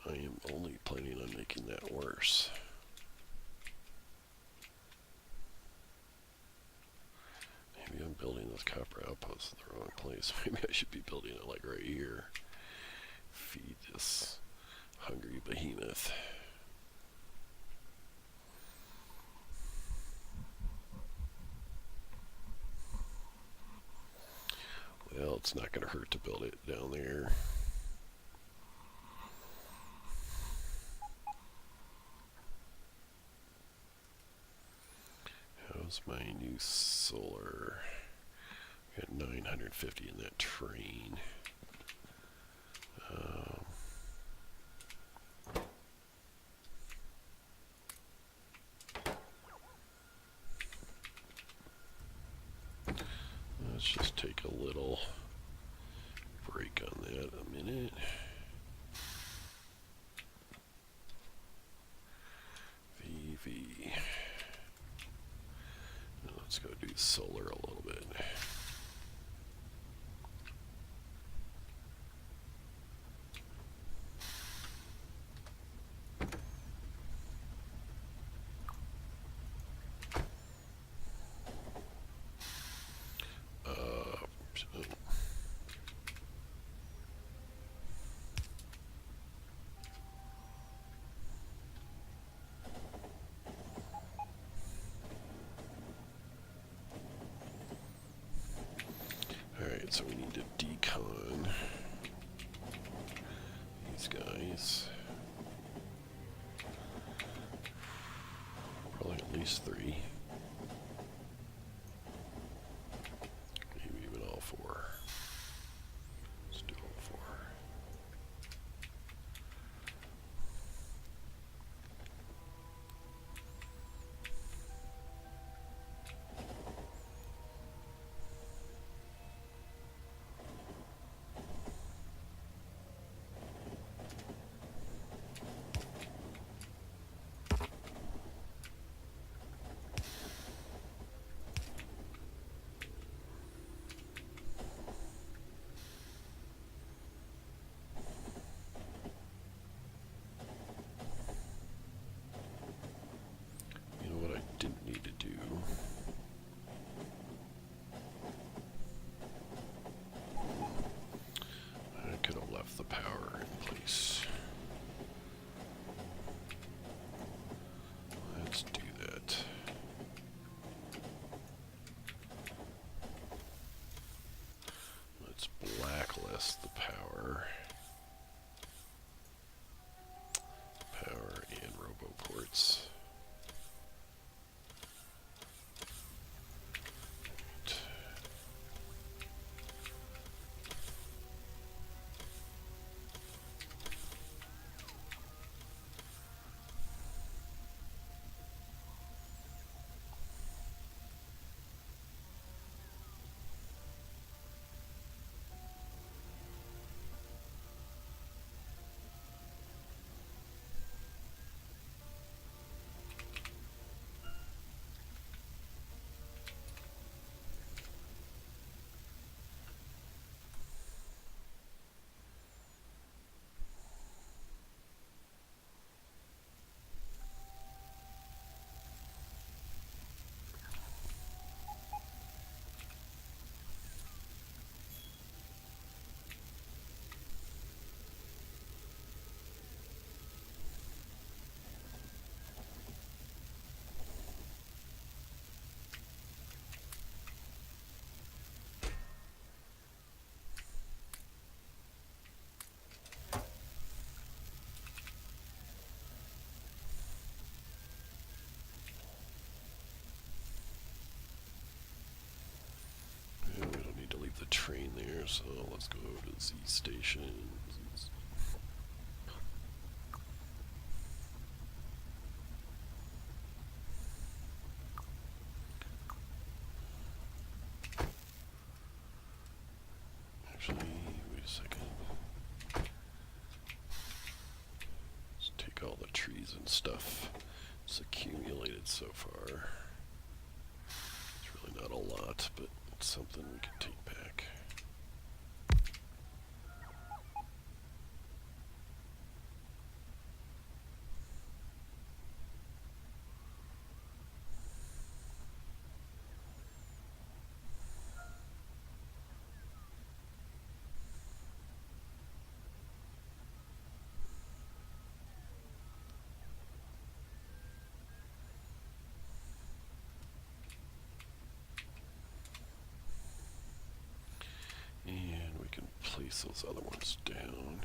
I am only planning on making that worse. Maybe I'm building this copper outpost in the wrong place. Maybe I should be building it like right here. Feed this hungry behemoth. Well, it's not going to hurt to build it down there. How's my new solar? Got 950 in that train. Let's just take a little break on that a minute. VV. Now let's go do solar a little bit. Alright, so we need to decon these guys. Probably at least 3. Maybe even all 4. Let's do all 4. test the power. Power and robo ports. The train there, so let's go to Z station. Actually, wait a second. Let's take all the trees and stuff that's accumulated so far. It's really not a lot, but it's something we can take back. And we can place those other ones down.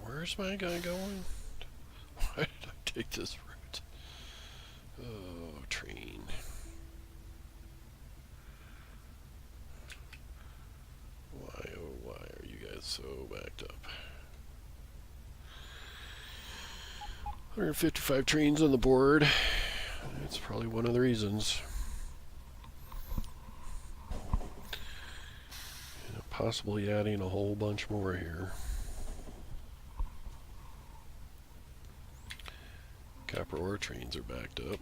Where's my guy going? Why did I take this route? Oh, train. Why, oh, why are you guys so backed up? 155 trains on the board. That's probably one of the reasons. And possibly adding a whole bunch more here. Copper ore trains are backed up.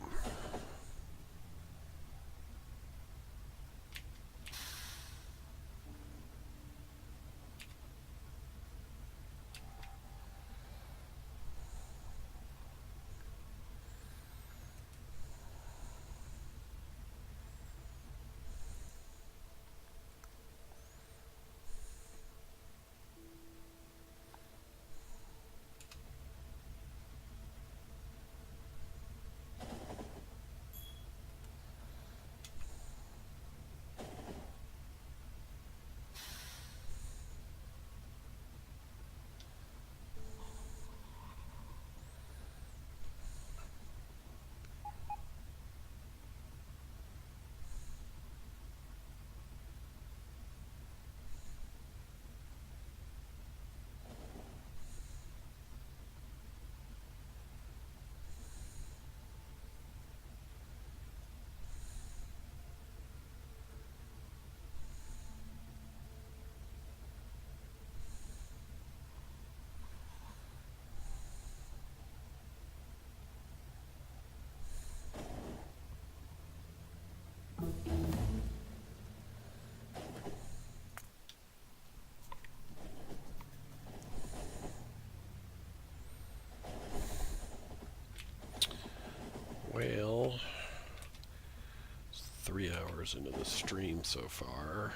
3 hours into the stream so far.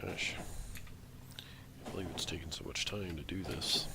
Gosh, I can't believe it's taken so much time to do this.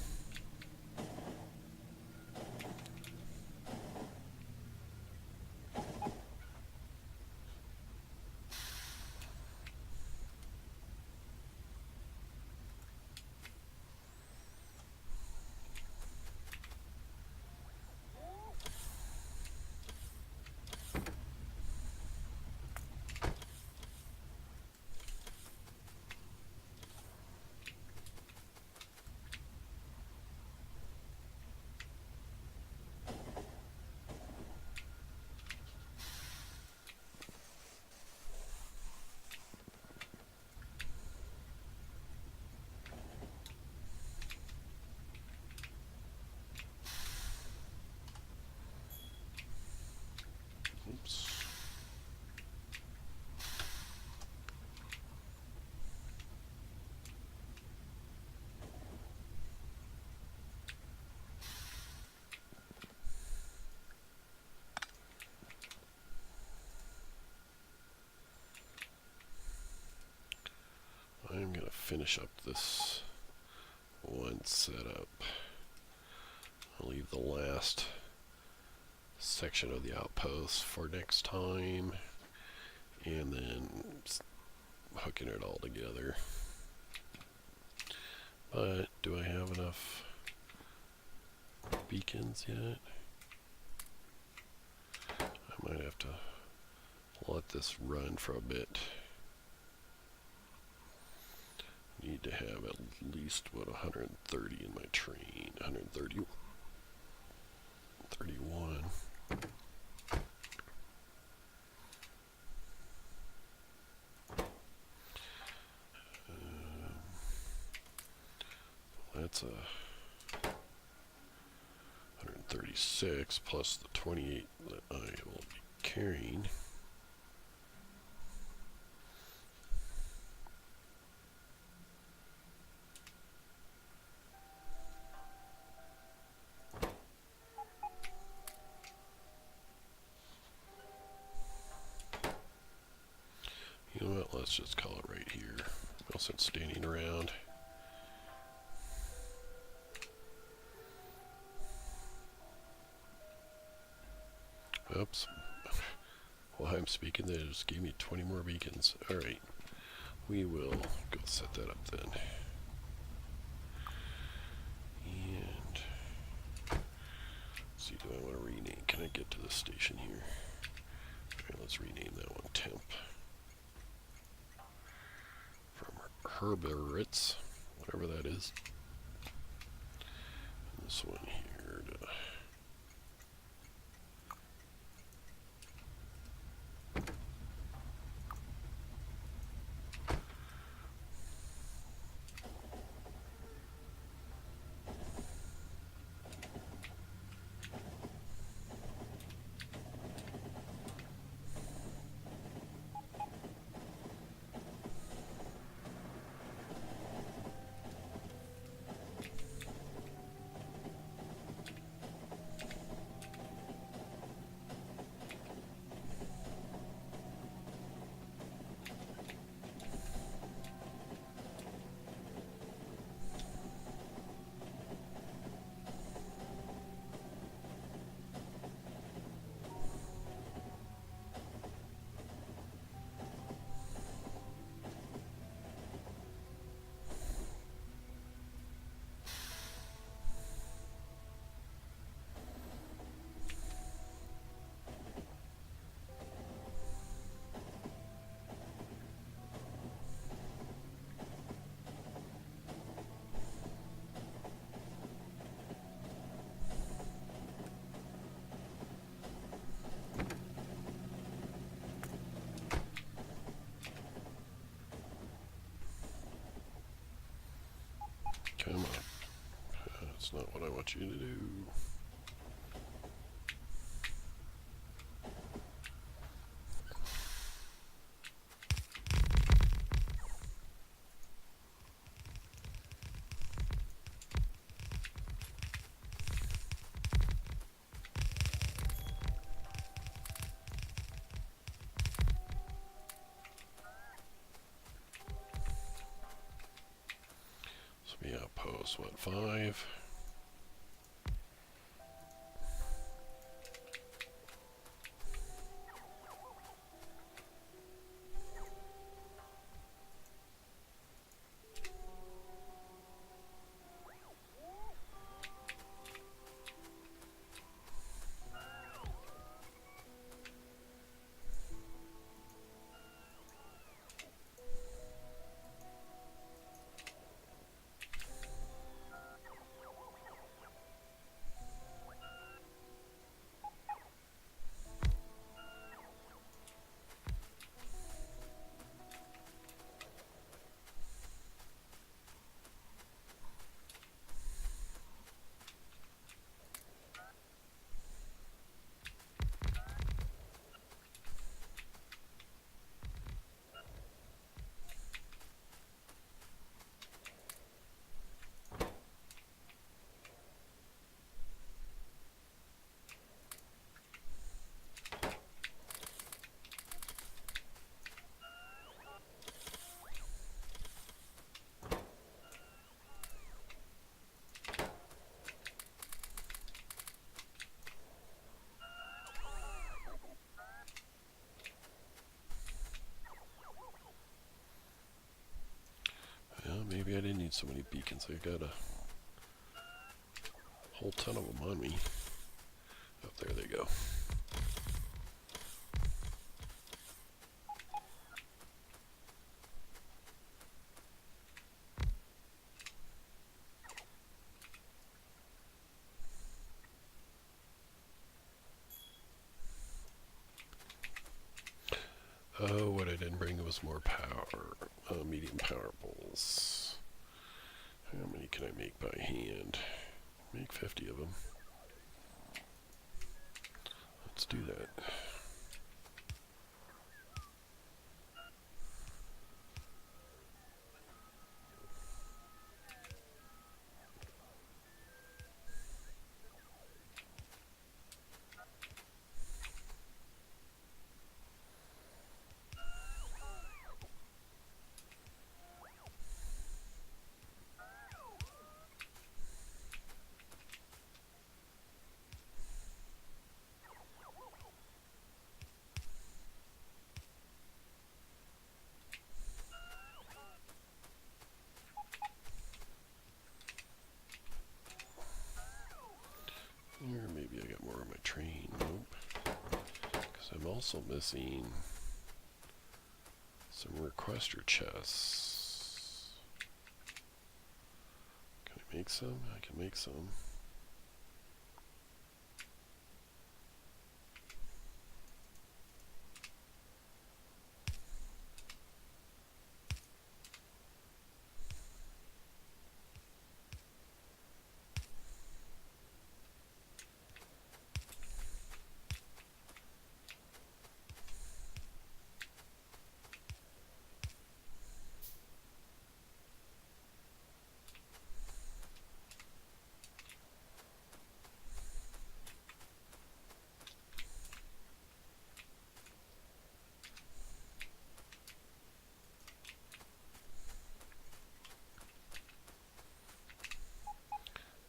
Oops. I'm going to finish up this one setup. I'll leave the last section of the outpost for next time, and then hooking it all together. But do I have enough beacons yet? I might have to let this run for a bit. Need to have at least, what, 130 in my train. 130. 31. That's a 136 plus the 28 that I will be carrying. You know what, let's just call it right here. No sense standing around. Oops. While I'm speaking, they just gave me 20 more beacons. Alright. We will go set that up then. And let's see, do I want to rename? Can I get to the station here? Alright, let's rename that one Temp. From Herberits, whatever that is. And this one here to come on. That's not what I want you to do. was what, 5? Maybe I didn't need so many beacons. I got a whole ton of them on me. Oh, there they go. Oh, what I didn't bring was more power, medium power poles. How many can I make by hand? Make 50 of them. Let's do that. Or maybe I got more on my train. Nope. Because I'm also missing some requester chests. Can I make some? I can make some.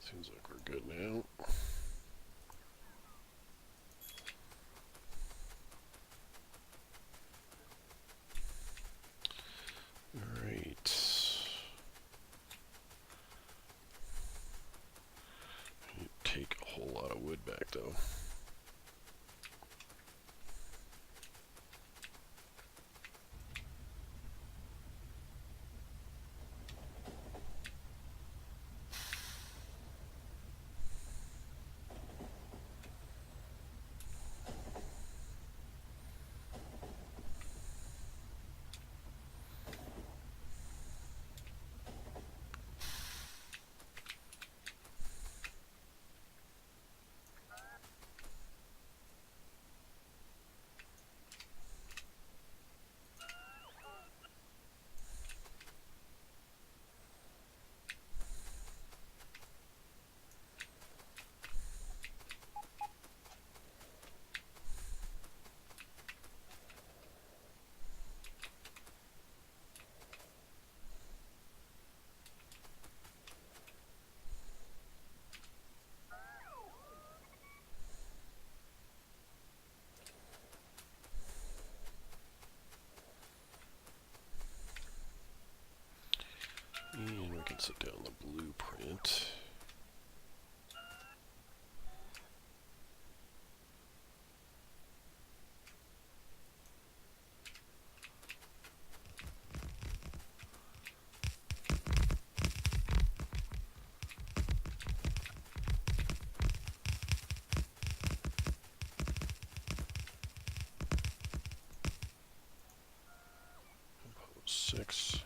Seems like we're good now. Alright. Take a whole lot of wood back though. pass it down the blueprint. Compose 6.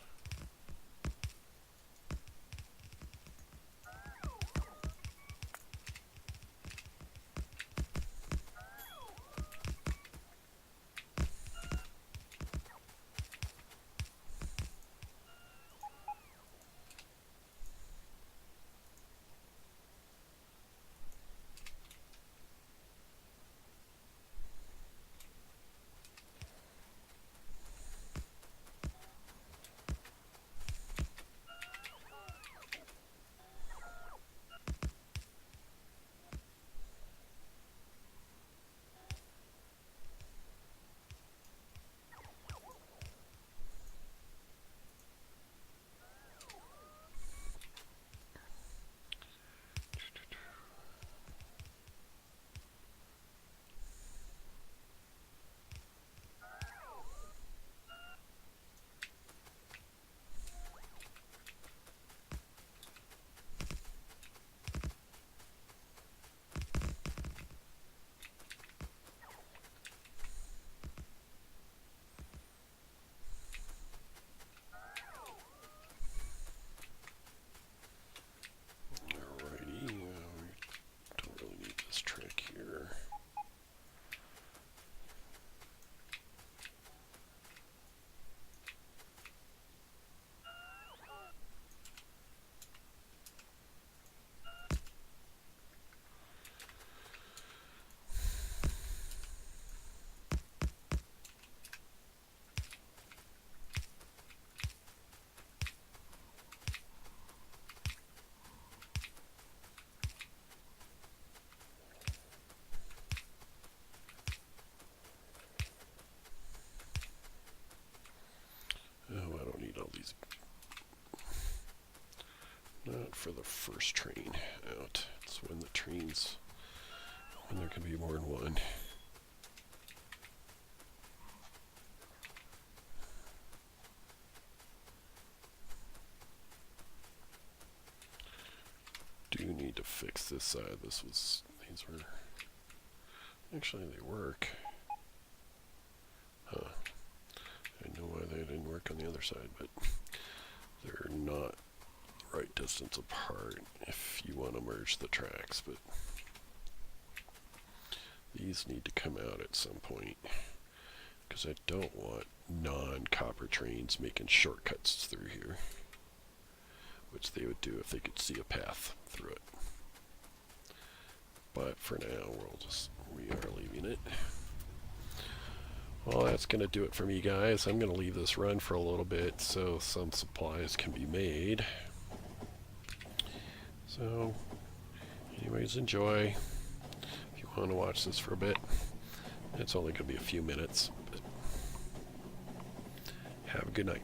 Not for the first train out. It's when there can be more than one. Do need to fix this side. These were, actually they work. Huh. I know why they didn't work on the other side, but they're not right distance apart if you want to merge the tracks, but these need to come out at some point because I don't want non-copper trains making shortcuts through here, which they would do if they could see a path through it. But for now, we are leaving it. Well, that's going to do it for me, guys. I'm going to leave this run for a little bit so some supplies can be made. So, anyways, enjoy. If you want to watch this for a bit, it's only going to be a few minutes. But have a good night.